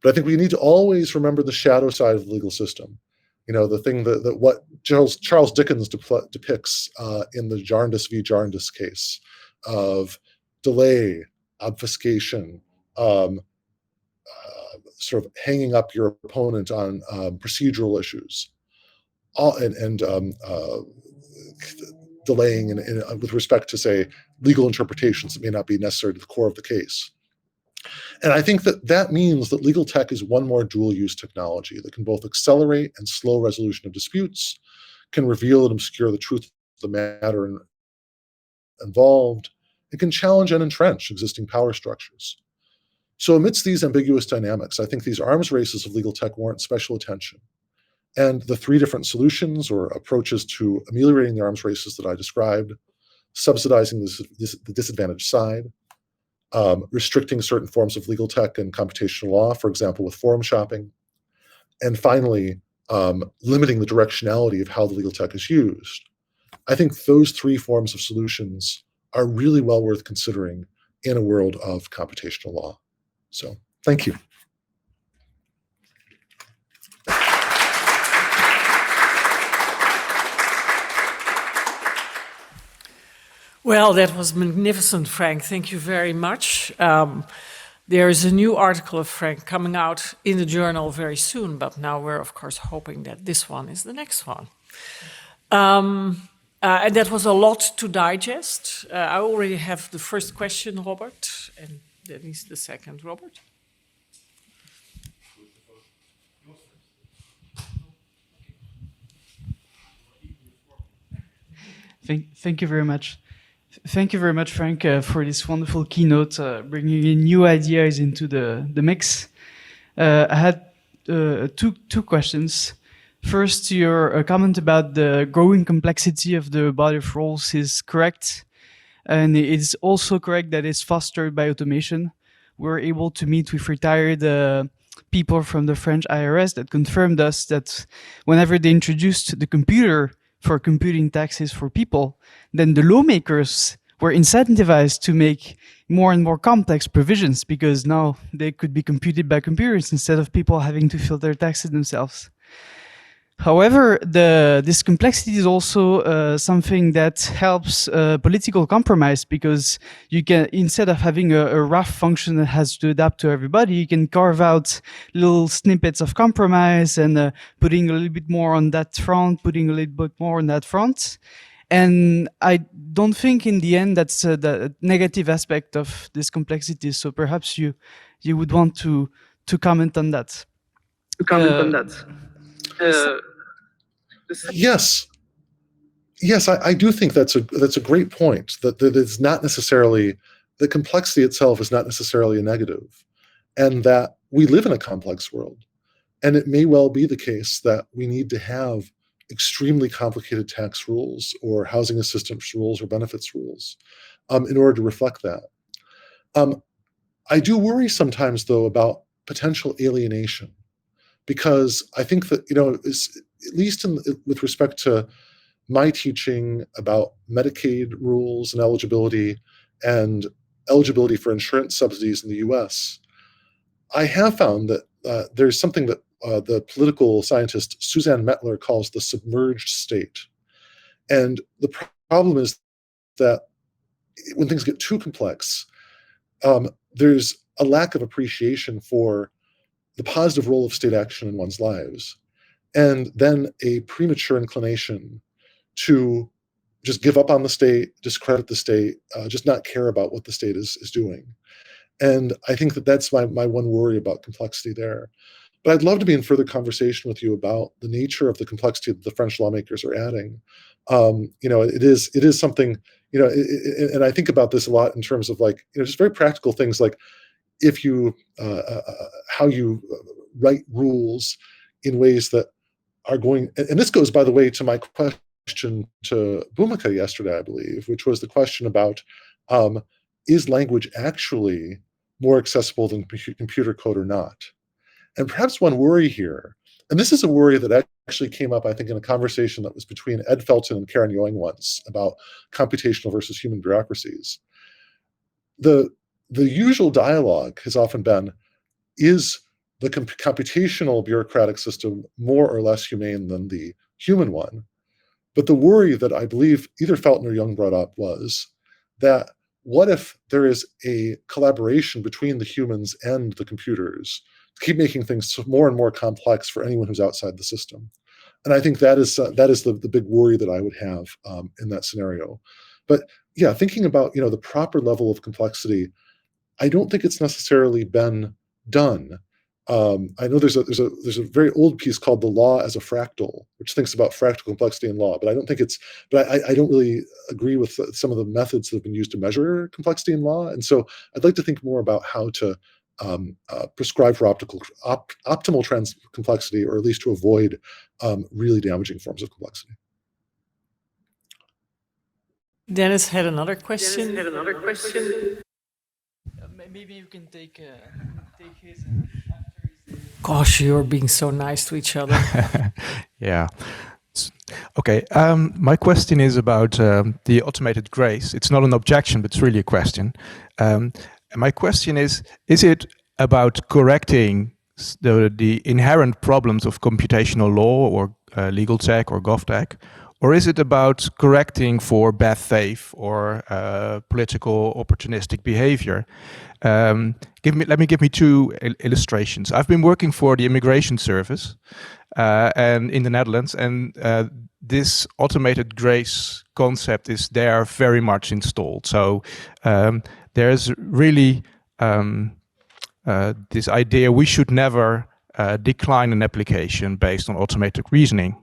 But I think we need to always remember the shadow side of the legal system. The thing that what Charles Dickens depicts in the Jarndyce v. Jarndyce case of delay, obfuscation, sort of hanging up your opponent on procedural issues, and delaying with respect to, say, legal interpretations that may not be necessary to the core of the case. And I think that means that legal tech is one more dual-use technology that can both accelerate and slow resolution of disputes, can reveal and obscure the truth of the matter involved, and can challenge and entrench existing power structures. So amidst these ambiguous dynamics, I think these arms races of legal tech warrant special attention. And the 3 different solutions or approaches to ameliorating the arms races that I described: subsidizing the disadvantaged side, restricting certain forms of legal tech and computational law, for example, with forum shopping, and finally, limiting the directionality of how the legal tech is used. I think those 3 forms of solutions are really well worth considering in a world of computational law. So, thank you. Well, that was magnificent, Frank. Thank you very much. There is a new article of Frank coming out in the journal very soon, but now we're, of course, hoping that this one is the next one. And that was a lot to digest. I already have the first question, Robert, and then is the second, Robert. Thank you very much. Thank you very much, Frank, for this wonderful keynote, bringing in new ideas into the mix. I had two questions. First, your comment about the growing complexity of the body of rules is correct. And it's also correct that it's fostered by automation. We're able to meet with retired people from the French IRS that confirmed us that whenever they introduced the computer for computing taxes for people, then the lawmakers were incentivized to make more and more complex provisions because now they could be computed by computers instead of people having to fill their taxes themselves. However, this complexity is also something that helps political compromise because you can, instead of having a rough function that has to adapt to everybody, you can carve out little snippets of compromise and putting a little bit more on that front, putting a little bit more on that front. And I don't think in the end that's the negative aspect of this complexity. So perhaps you would want to comment on that. Yes, I do think that's a great point. That it's not necessarily, the complexity itself is not necessarily a negative, and that we live in a complex world, and it may well be the case that we need to have extremely complicated tax rules or housing assistance rules or benefits rules in order to reflect that. I do worry sometimes, though, about potential alienation, because I think that, at least with respect to my teaching about Medicaid rules and eligibility for insurance subsidies in the US, I have found that there's something that the political scientist Suzanne Mettler calls the submerged state. And the problem is that when things get too complex, there's a lack of appreciation for the positive role of state action in one's lives, and then a premature inclination to just give up on the state, discredit the state, just not care about what the state is doing. And I think that that's my one worry about complexity there. But I'd love to be in further conversation with you about the nature of the complexity that the French lawmakers are adding. It is something, and I think about this a lot in terms of just very practical things like if you, how you write rules in ways that are going, and this goes, by the way, to my question to Bhumika yesterday, I believe, which was the question about, is language actually more accessible than computer code or not? And perhaps one worry here, and this is a worry that actually came up, I think, in a conversation that was between Ed Felton and Karen Ewing once about computational versus human bureaucracies. The usual dialogue has often been, is the computational bureaucratic system more or less humane than the human one? But the worry that I believe either Felton or Young brought up was that what if there is a collaboration between the humans and the computers to keep making things more and more complex for anyone who's outside the system? And I think that is the big worry that I would have in that scenario. But yeah, thinking about the proper level of complexity, I don't think it's necessarily been done. I know there's a very old piece called The Law as a Fractal, which thinks about fractal complexity in law, but I don't think I don't really agree with some of the methods that have been used to measure complexity in law. And so I'd like to think more about how to prescribe for optimal complexity, or at least to avoid really damaging forms of complexity. Dennis had another question. Maybe you can take his. Gosh, you're being so nice to each other. Yeah. Okay. My question is about the automated grace. It's not an objection, but it's really a question. My question is it about correcting the inherent problems of computational law or legal tech or gov tech, or is it about correcting for bad faith or political opportunistic behavior? Let me give two illustrations. I've been working for the immigration service and in the Netherlands, and this automated grace concept is there very much installed. So there's really this idea we should never decline an application based on automated reasoning.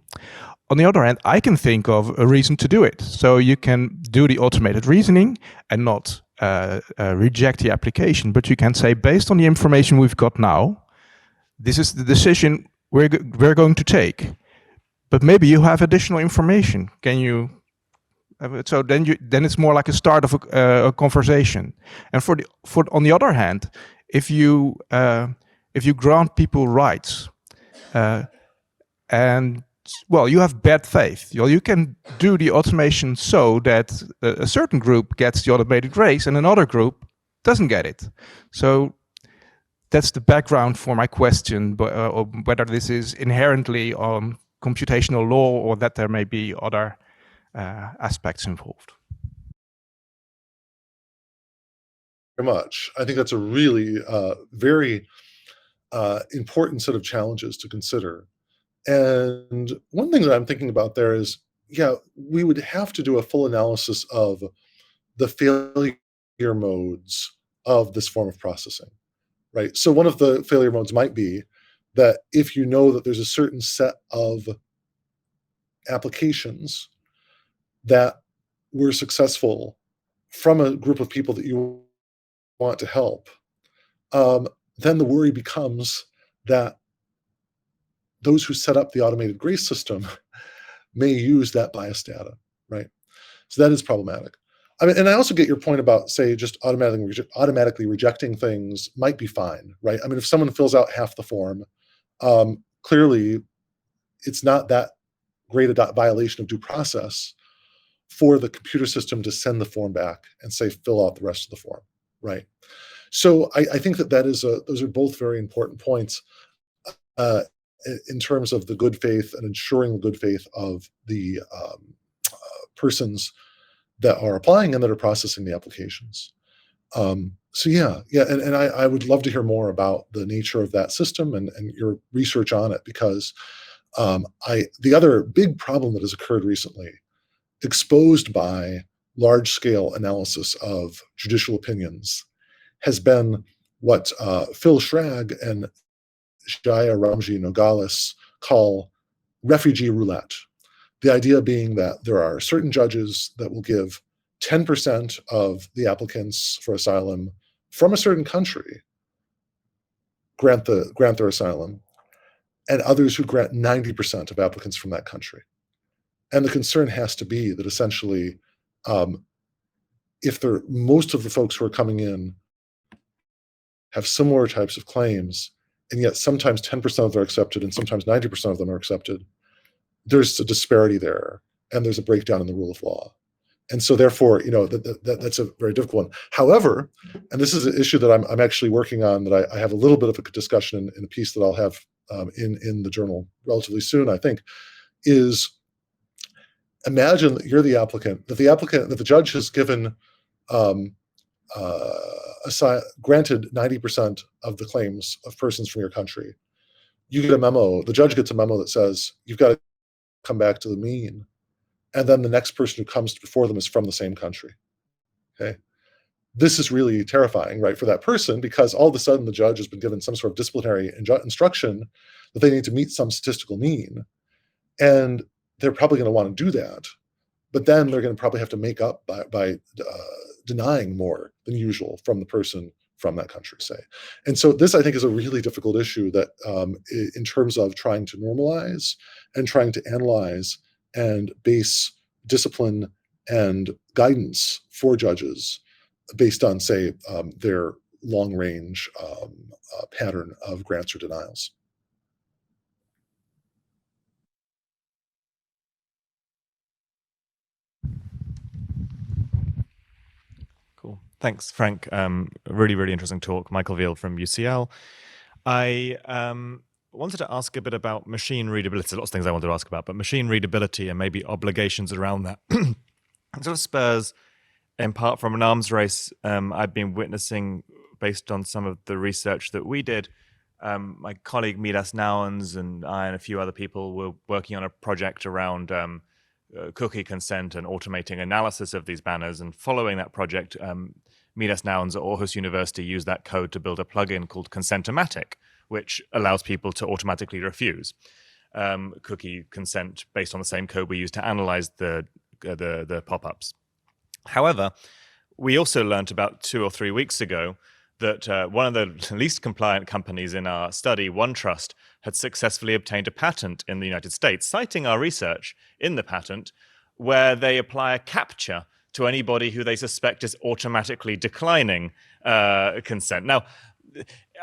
On the other hand, I can think of a reason to do it. So you can do the automated reasoning and not reject the application, but you can say, based on the information we've got now, this is the decision we're going to take. But maybe you have additional information. Can you? So then it's more like a start of a conversation. And on the other hand, if you grant people rights, and well, you have bad faith. You can do the automation so that a certain group gets the automated grace and another group doesn't get it. So that's the background for my question, whether this is inherently on computational law or that there may be other aspects involved. Very much. I think that's a really very important set of challenges to consider. And one thing that I'm thinking about there is, yeah, we would have to do a full analysis of the failure modes of this form of processing, right? So one of the failure modes might be that if you know that there's a certain set of applications that were successful from a group of people that you want to help, then the worry becomes that those who set up the automated grace system may use that bias data, right? So that is problematic. I mean, and I also get your point about, say, just automatically rejecting things might be fine, right? I mean, if someone fills out half the form, clearly it's not that great a violation of due process for the computer system to send the form back and say, fill out the rest of the form, right? So I think that those are both very important points in terms of the good faith and ensuring the good faith of the persons that are applying and that are processing the applications. So yeah, and I would love to hear more about the nature of that system and your research on it, because the other big problem that has occurred recently, exposed by large-scale analysis of judicial opinions, has been what Phil Schrag and Jaya Ramji Nogales call refugee roulette. The idea being that there are certain judges that will give 10% of the applicants for asylum from a certain country grant their asylum, and others who grant 90% of applicants from that country. And the concern has to be that essentially, if most of the folks who are coming in have similar types of claims, and yet sometimes 10% of them are accepted and sometimes 90% of them are accepted, there's a disparity there, and there's a breakdown in the rule of law. And so therefore, that's a very difficult one. However, and this is an issue that I'm actually working on, that I have a little bit of a discussion in a piece that I'll have in the journal relatively soon, I think, is imagine that you're the applicant, that the judge has given granted 90% of the claims of persons from your country. You get a memo, the judge gets a memo that says, you've got to come back to the mean. And then the next person who comes before them is from the same country, okay? This is really terrifying, right, for that person, because all of a sudden the judge has been given some sort of disciplinary instruction that they need to meet some statistical mean. And they're probably going to want to do that. But then they're going to probably have to make up by denying more than usual from the person from that country, say. And so this, I think, is a really difficult issue that in terms of trying to normalize and trying to analyze and base discipline and guidance for judges based on, say, their long-range pattern of grants or denials. Cool. Thanks, Frank. Really, really interesting talk. Michael Veal from UCL. I wanted to ask a bit about machine readability. There's lots of things I wanted to ask about, but machine readability and maybe obligations around that. It sort of spurs, in part from an arms race I've been witnessing based on some of the research that we did. My colleague Midas Nouwens and I and a few other people were working on a project around cookie consent and automating analysis of these banners. And following that project, Midas Nouwens at Aarhus University used that code to build a plugin called Consent-O-Matic, which allows people to automatically refuse cookie consent based on the same code we use to analyze the pop-ups. However, we also learned about 2 or 3 weeks ago that one of the least compliant companies in our study, OneTrust, had successfully obtained a patent in the United States, citing our research in the patent, where they apply a captcha to anybody who they suspect is automatically declining consent. Now,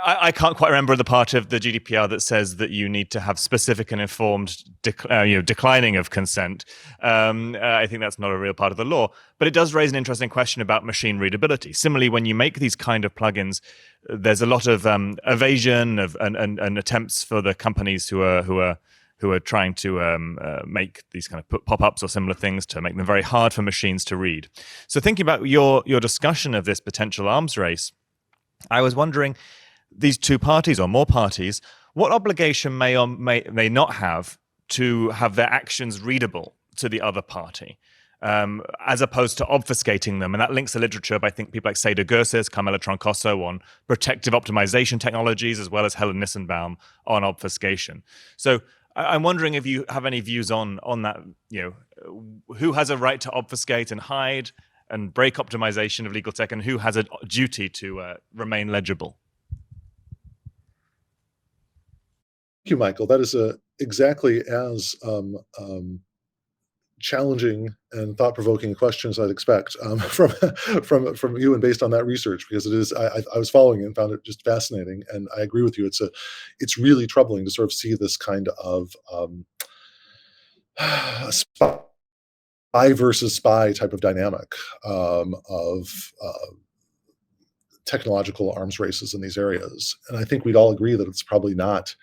I can't quite remember the part of the GDPR that says that you need to have specific and informed declining of consent. I think that's not a real part of the law, but it does raise an interesting question about machine readability. Similarly, when you make these kind of plugins, there's a lot of evasion and attempts for the companies who are trying to make these kind of pop-ups or similar things to make them very hard for machines to read. So thinking about your discussion of this potential arms race, I was wondering, these two parties or more parties, what obligation may or may not have to have their actions readable to the other party, as opposed to obfuscating them? And that links the literature by, I think, people like Seda Gursis, Carmela Troncoso on protective optimization technologies, as well as Helen Nissenbaum on obfuscation. So I'm wondering if you have any views on that, who has a right to obfuscate and hide and break optimization of legal tech, and who has a duty to remain legible? Thank you, Michael. That is exactly as challenging and thought-provoking questions I'd expect from you, and based on that research, because it is. I was following it and found it just fascinating, and I agree with you. It's really troubling to sort of see this kind of spy versus spy type of dynamic of technological arms races in these areas. And I think we'd all agree that it's probably not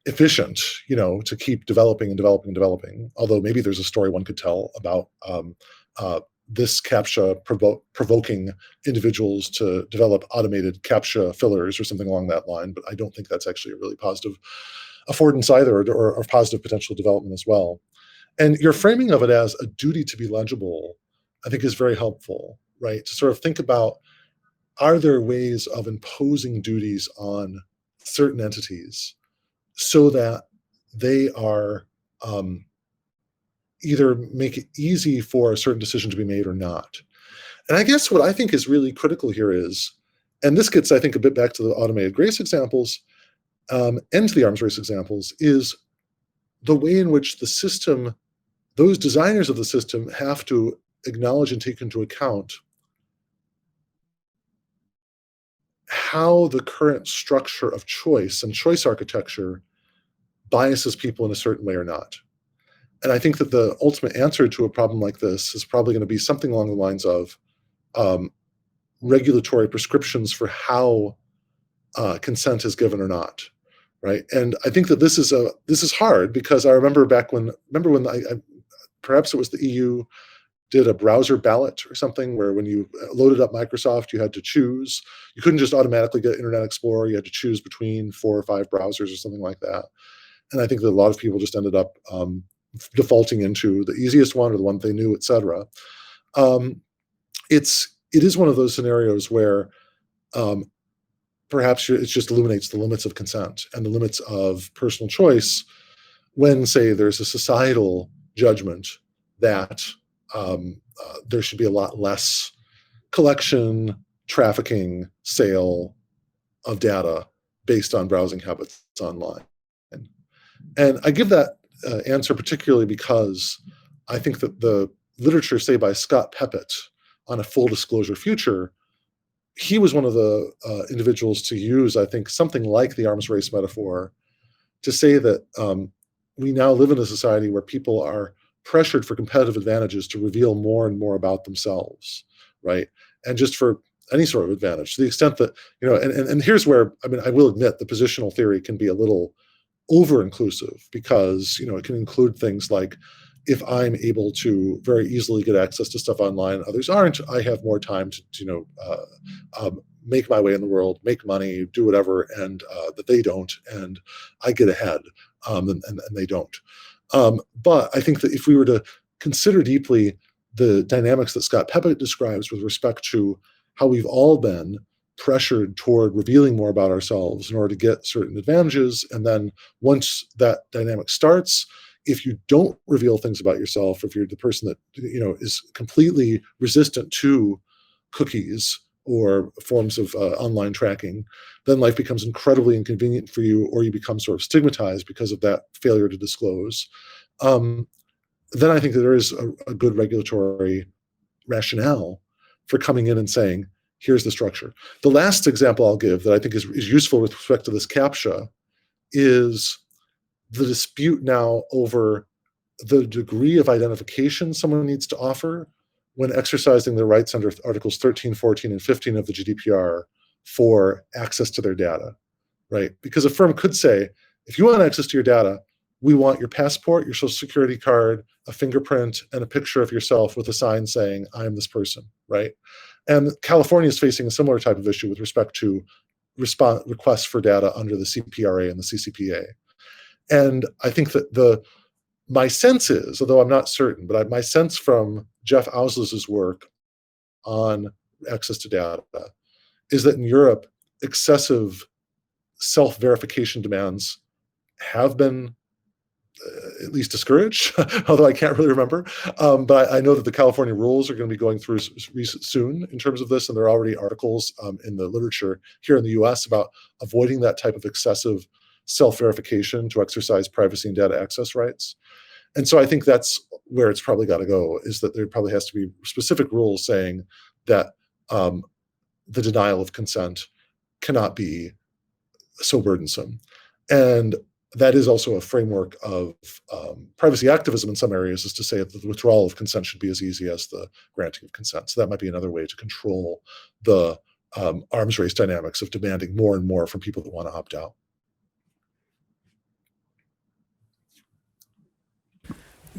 efficient, to keep developing and developing and developing. Although maybe there's a story one could tell about this CAPTCHA provoking individuals to develop automated CAPTCHA fillers or something along that line. But I don't think that's actually a really positive affordance either, or positive potential development as well. And your framing of it as a duty to be legible, I think, is very helpful, right? To sort of think about, are there ways of imposing duties on certain entities so that they are either make it easy for a certain decision to be made or not? And I guess what I think is really critical here is, and this gets, I think, a bit back to the automated grace examples and to the arms race examples, is the way in which the system, those designers of the system, have to acknowledge and take into account how the current structure of choice and choice architecture biases people in a certain way or not. And I think that the ultimate answer to a problem like this is probably going to be something along the lines of regulatory prescriptions for how consent is given or not, right? And I think that this is hard, because I remember when perhaps it was the EU did a browser ballot or something, where when you loaded up Microsoft, you had to choose. You couldn't just automatically get Internet Explorer. You had to choose between 4 or 5 browsers or something like that. And I think that a lot of people just ended up defaulting into the easiest one or the one they knew, et cetera. It is one of those scenarios where perhaps it just illuminates the limits of consent and the limits of personal choice when, say, there's a societal judgment that there should be a lot less collection, trafficking, sale of data based on browsing habits online. And I give that answer particularly because I think that the literature, say, by Scott Peppett on a full disclosure future, he was one of the individuals to use, I think, something like the arms race metaphor to say that we now live in a society where people are pressured for competitive advantages to reveal more and more about themselves, right? And just for any sort of advantage, to the extent that, and here's where, I mean, I will admit the positional theory can be a little over-inclusive because, it can include things like, if I'm able to very easily get access to stuff online, others aren't, I have more time to make my way in the world, make money, do whatever, and that they don't, and I get ahead, and they don't. But I think that if we were to consider deeply the dynamics that Scott Peppett describes with respect to how we've all been pressured toward revealing more about ourselves in order to get certain advantages, and then once that dynamic starts, if you don't reveal things about yourself, if you're the person that is completely resistant to cookies or forms of online tracking, then life becomes incredibly inconvenient for you, or you become sort of stigmatized because of that failure to disclose. Then I think that there is a good regulatory rationale for coming in and saying, here's the structure. The last example I'll give that I think is useful with respect to this CAPTCHA is the dispute now over the degree of identification someone needs to offer when exercising their rights under Articles 13, 14, and 15 of the GDPR for access to their data, right? Because a firm could say, if you want access to your data, we want your passport, your social security card, a fingerprint, and a picture of yourself with a sign saying, I am this person, right? And California is facing a similar type of issue with respect to requests for data under the CPRA and the CCPA. And I think that my sense is, although I'm not certain, but my sense from Jeff Auslis's work on access to data is that in Europe, excessive self-verification demands have been at least discouraged, although I can't really remember. But I know that the California rules are going to be going through soon in terms of this, and there are already articles in the literature here in the US about avoiding that type of excessive self-verification to exercise privacy and data access rights. And so I think that's where it's probably got to go, is that there probably has to be specific rules saying that the denial of consent cannot be so burdensome. And that is also a framework of privacy activism in some areas, is to say that the withdrawal of consent should be as easy as the granting of consent. So that might be another way to control the arms race dynamics of demanding more and more from people that want to opt out.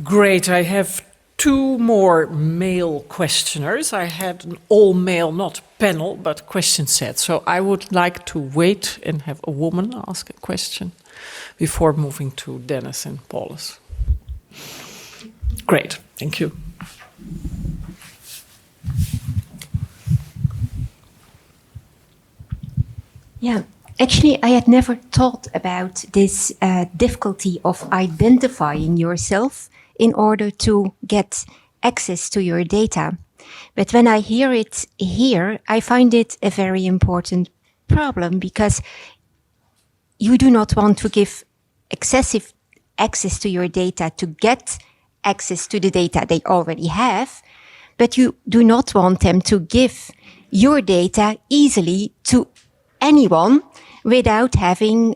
Great. I have two more male questioners. I had an all-male, not panel, but question set. So I would like to wait and have a woman ask a question before moving to Dennis and Paulus. Great. Thank you. Yeah. Actually, I had never thought about this difficulty of identifying yourself in order to get access to your data. But when I hear it here, I find it a very important problem, because you do not want to give excessive access to your data to get access to the data they already have, but you do not want them to give your data easily to anyone without having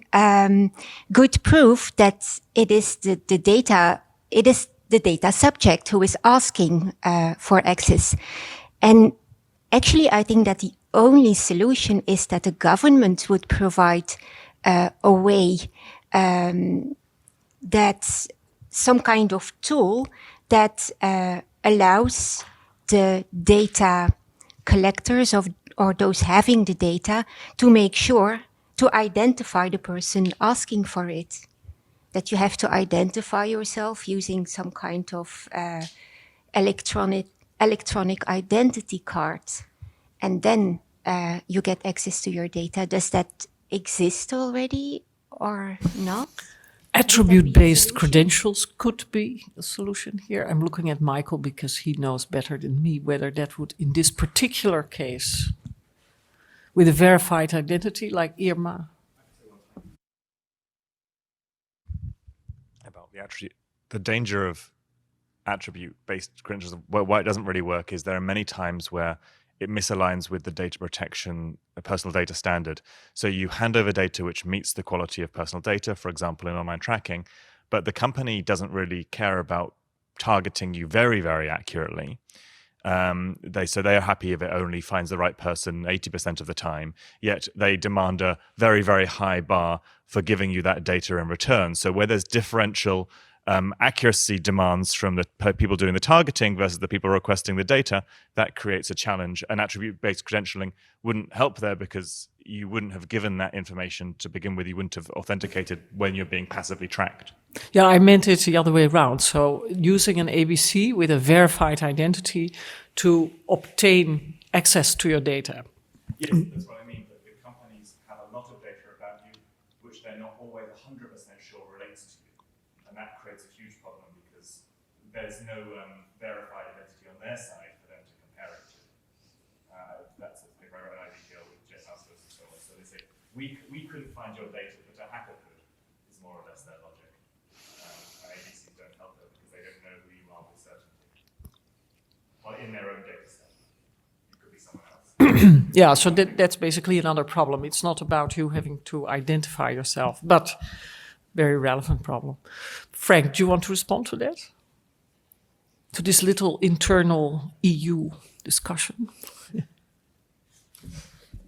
good proof that it is the data subject who is asking for access. And actually, I think that the only solution is that the government would provide a way, that some kind of tool that allows the data collectors or those having the data to make sure to identify the person asking for it. That you have to identify yourself using some kind of electronic identity card, and then you get access to your data. Does that exist already or not? Attribute-based credentials could be a solution here. I'm looking at Michael because he knows better than me whether that would, in this particular case, with a verified identity like Irma. About the danger of attribute-based credentials, why it doesn't really work, is there are many times where it misaligns with the data protection, a personal data standard. So you hand over data which meets the quality of personal data, for example, in online tracking, but the company doesn't really care about targeting you very, very accurately. So they are happy if it only finds the right person 80% of the time, yet they demand a very, very high bar for giving you that data in return. So where there's differential accuracy demands from the people doing the targeting versus the people requesting the data, that creates a challenge. And attribute-based credentialing wouldn't help there because you wouldn't have given that information to begin with. You wouldn't have authenticated when you're being passively tracked. Yeah, I meant it the other way around. So using an ABC with a verified identity to obtain access to your data. Yes, that's what I mean. But the companies have a lot of data about you, which they're not always 100% sure relates to you. And that creates a huge problem because there's no verified identity on their side for them to compare it to. That's a paper I wrote at IBPL with Jeff Astos and so on. So they say, we couldn't find your data, but a hacker could, is more or less their logic. ABCs don't help them because they don't know who you are with certainty. Well, in their own data set. It could be someone else. Yeah, so that's basically another problem. It's not about you having to identify yourself, but very relevant problem. Frank, do you want to respond to that? To this little internal EU discussion?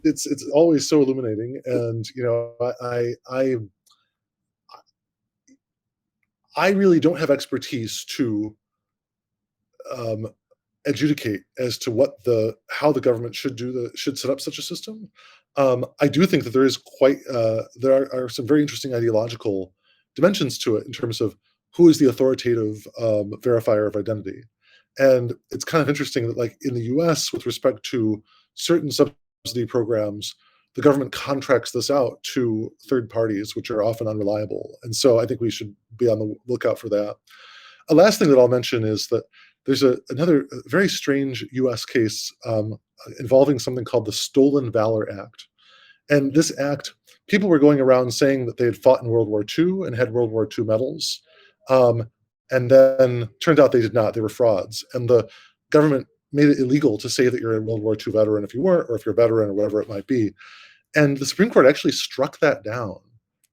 It's always so illuminating, and I really don't have expertise to adjudicate as to how the government should set up such a system. I do think that there are some very interesting ideological dimensions to it in terms of who is the authoritative verifier of identity. And it's kind of interesting that, like in the US, with respect to certain subsidy programs, the government contracts this out to third parties, which are often unreliable. And so I think we should be on the lookout for that. A last thing that I'll mention is that there's another very strange US case involving something called the Stolen Valor Act. And this act, people were going around saying that they had fought in World War II and had World War II medals. And then turned out they did not. They were frauds. And the government made it illegal to say that you're a World War II veteran if you weren't, or if you're a veteran or whatever it might be. And the Supreme Court actually struck that down.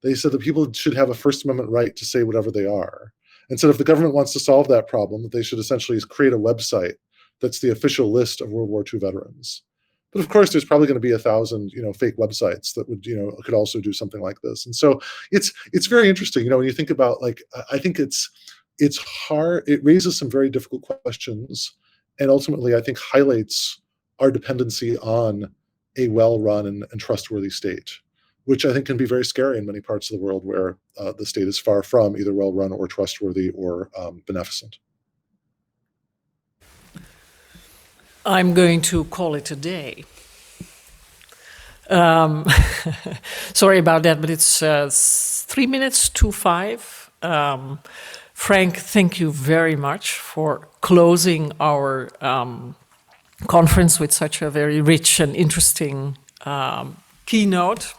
They said that people should have a First Amendment right to say whatever they are. And so if the government wants to solve that problem, they should essentially create a website that's the official list of World War II veterans. But of course, there's probably going to be 1,000, fake websites that would, could also do something like this. And so it's very interesting, when you think about, I think it's hard. It raises some very difficult questions, and ultimately, I think highlights our dependency on a well-run and trustworthy state, which I think can be very scary in many parts of the world where the state is far from either well-run or trustworthy or beneficent. I'm going to call it a day. Sorry about that, but it's 3 minutes to 5. Frank, thank you very much for closing our conference with such a very rich and interesting keynote.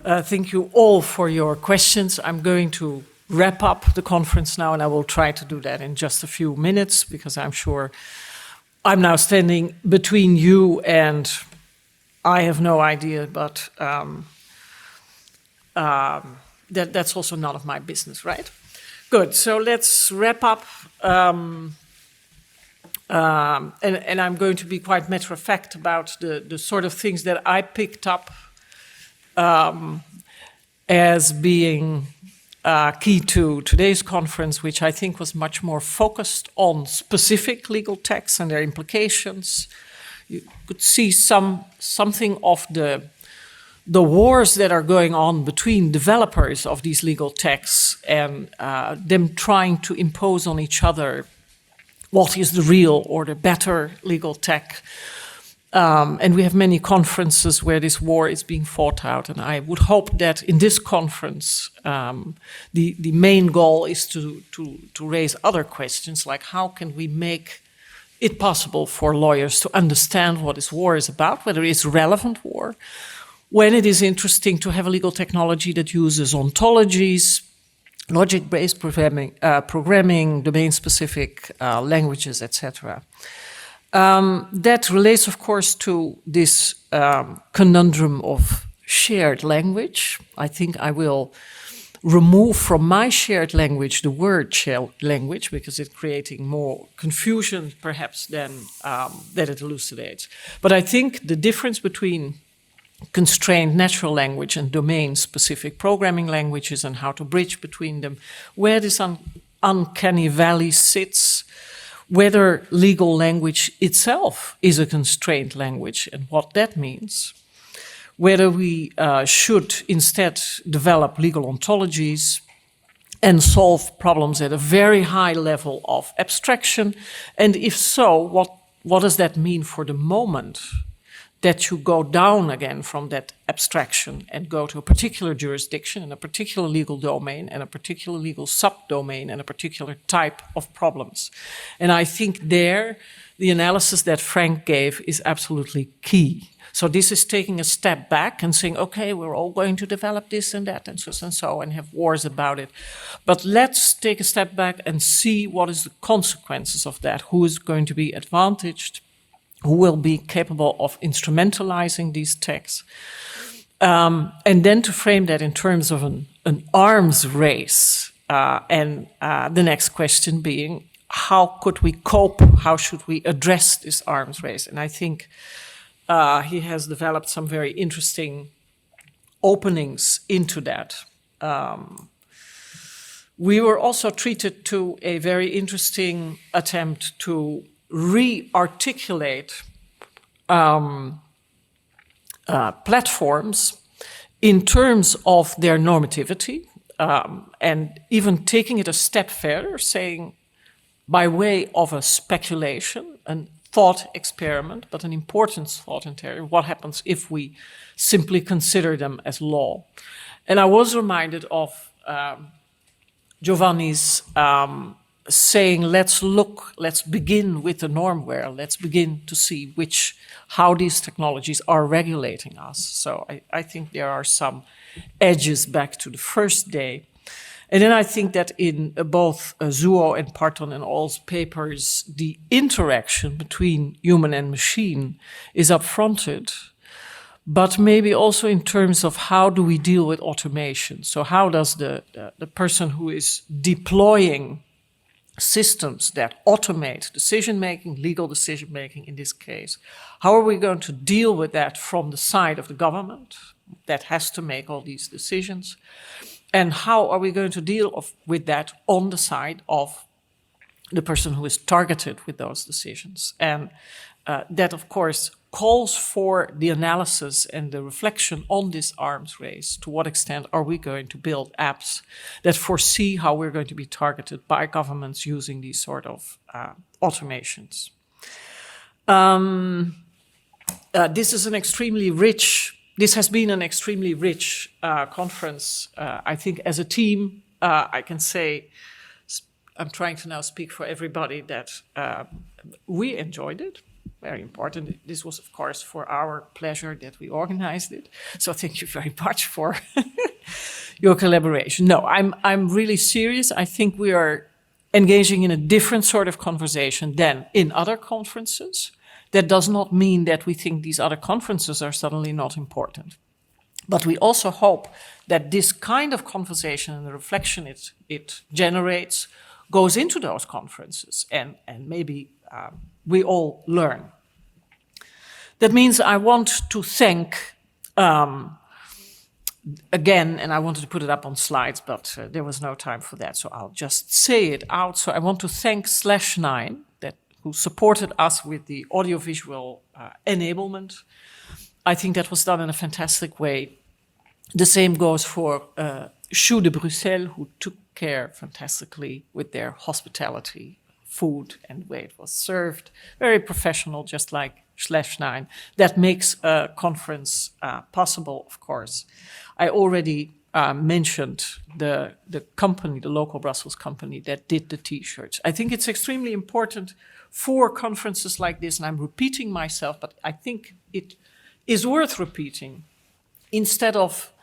Thank you all for your questions. I'm going to wrap up the conference now, and I will try to do that in just a few minutes, because I'm sure I'm now standing between you and I have no idea, but that's also none of my business, right? Good, so let's wrap up. And I'm going to be quite matter of fact about the sort of things that I picked up as being key to today's conference, which I think was much more focused on specific legal texts and their implications. You could see something of the wars that are going on between developers of these legal texts and them trying to impose on each other what is the real or the better legal tech. And we have many conferences where this war is being fought out. And I would hope that in this conference, the main goal is to raise other questions, like how can we make it possible for lawyers to understand what this war is about, whether it's relevant war, when it is interesting to have a legal technology that uses ontologies, logic-based programming, domain-specific languages, etc. That relates, of course, to this conundrum of shared language. I think I will remove from my shared language the word shared language, because it's creating more confusion perhaps than that it elucidates. But I think the difference between constrained natural language and domain-specific programming languages and how to bridge between them, where this uncanny valley sits, whether legal language itself is a constrained language and what that means, whether we should instead develop legal ontologies and solve problems at a very high level of abstraction, and if so, what does that mean for the moment that you go down again from that abstraction and go to a particular jurisdiction and a particular legal domain and a particular legal subdomain and a particular type of problems. And I think there, the analysis that Frank gave is absolutely key. So this is taking a step back and saying, okay, we're all going to develop this and that and so and have wars about it. But let's take a step back and see what is the consequences of that, who is going to be advantaged, who will be capable of instrumentalizing these texts. And then to frame that in terms of an arms race. And the next question being, how could we cope? How should we address this arms race? And I think he has developed some very interesting openings into that. We were also treated to a very interesting attempt to re-articulate platforms in terms of their normativity, and even taking it a step further, saying, by way of a speculation, a thought experiment, but an important thought experiment, what happens if we simply consider them as law? And I was reminded of Giovanni's saying, let's begin with the normware, let's begin to see how these technologies are regulating us. So I think there are some edges back to the first day. And then I think that in both Zuo and Parton and All's papers, the interaction between human and machine is upfronted, but maybe also in terms of how do we deal with automation. So how does the person who is deploying systems that automate decision-making, legal decision-making in this case, how are we going to deal with that from the side of the government that has to make all these decisions? And how are we going to deal with that on the side of the person who is targeted with those decisions? And that, of course, calls for the analysis and the reflection on this arms race. To what extent are we going to build apps that foresee how we're going to be targeted by governments using these sort of automations? This has been an extremely rich conference. I think as a team, I can say, I'm trying to now speak for everybody, that we enjoyed it. Very important. This was, of course, for our pleasure that we organized it. So thank you very much for your collaboration. No, I'm really serious. I think we are engaging in a different sort of conversation than in other conferences. That does not mean that we think these other conferences are suddenly not important. But we also hope that this kind of conversation and the reflection it generates goes into those conferences, and maybe we all learn. That means I want to thank, again, and I wanted to put it up on slides, but there was no time for that, so I'll just say it out. So I want to thank /9, who supported us with the audiovisual enablement. I think that was done in a fantastic way. The same goes for Choux de Bruxelles, who took care fantastically with their hospitality, food, and way it was served. Very professional, just like /9. That makes a conference possible, of course. I already mentioned the company, the local Brussels company that did the T-shirts. I think it's extremely important for conferences like this, and I'm repeating myself, but I think it is worth repeating. Instead of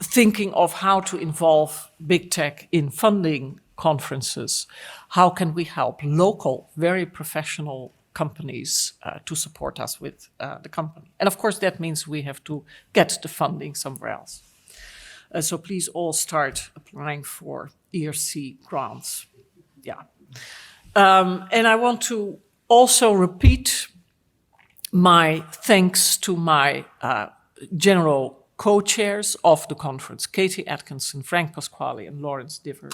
thinking of how to involve big tech in funding conferences, how can we help local, very professional companies to support us with the company? And of course, that means we have to get the funding somewhere else. So please all start applying for ERC grants. Yeah. And I want to also repeat my thanks to my general co-chairs of the conference, Katie Atkinson, Frank Pasquale, and Lawrence Diver.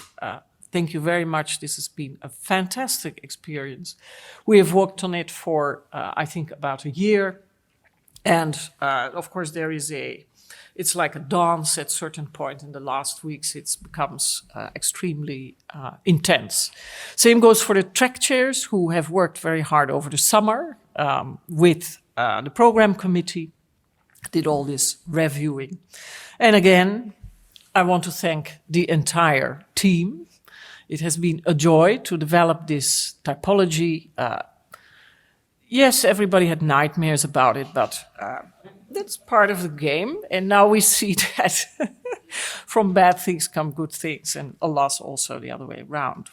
Thank you very much. This has been a fantastic experience. We have worked on it for, I think, about a year. And of course, it's like a dance at a certain point. In the last weeks, it becomes extremely intense. Same goes for the track chairs who have worked very hard over the summer with the program committee, did all this reviewing. And again, I want to thank the entire team. It has been a joy to develop this typology. Yes, everybody had nightmares about it, but that's part of the game. And now we see that from bad things come good things, and alas, also the other way around.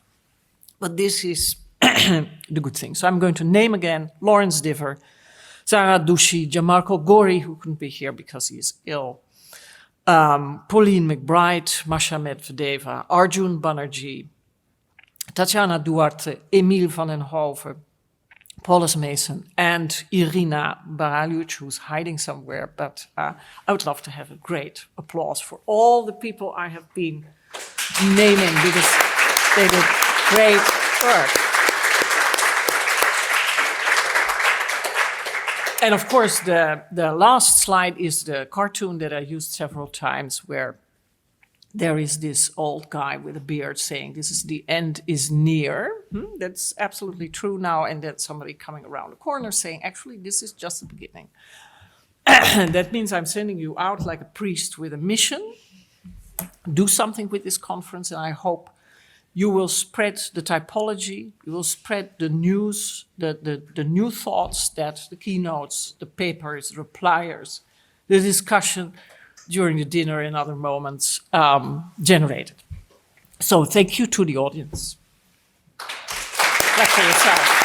But this is the good thing. So I'm going to name again Lawrence Diver, Zara Dushi, Gianmarco Gori, who couldn't be here because he is ill, Pauline McBride, Masha Medvedeva, Arjun Banerjee, Tatiana Duarte, Emile van den Hove, Paulus Mason, and Irina Baraluc, who's hiding somewhere. But I would love to have a great applause for all the people I have been naming because they did great work. And of course, the last slide is the cartoon that I used several times where there is this old guy with a beard saying, "This is the end is near." That's absolutely true now. And then somebody coming around the corner saying, actually, this is just the beginning. That means I'm sending you out like a priest with a mission. Do something with this conference, and I hope you will spread the typology, you will spread the news, the new thoughts that the keynotes, the papers, the repliers, the discussion during the dinner and other moments generated. So thank you to the audience. Back to yourself.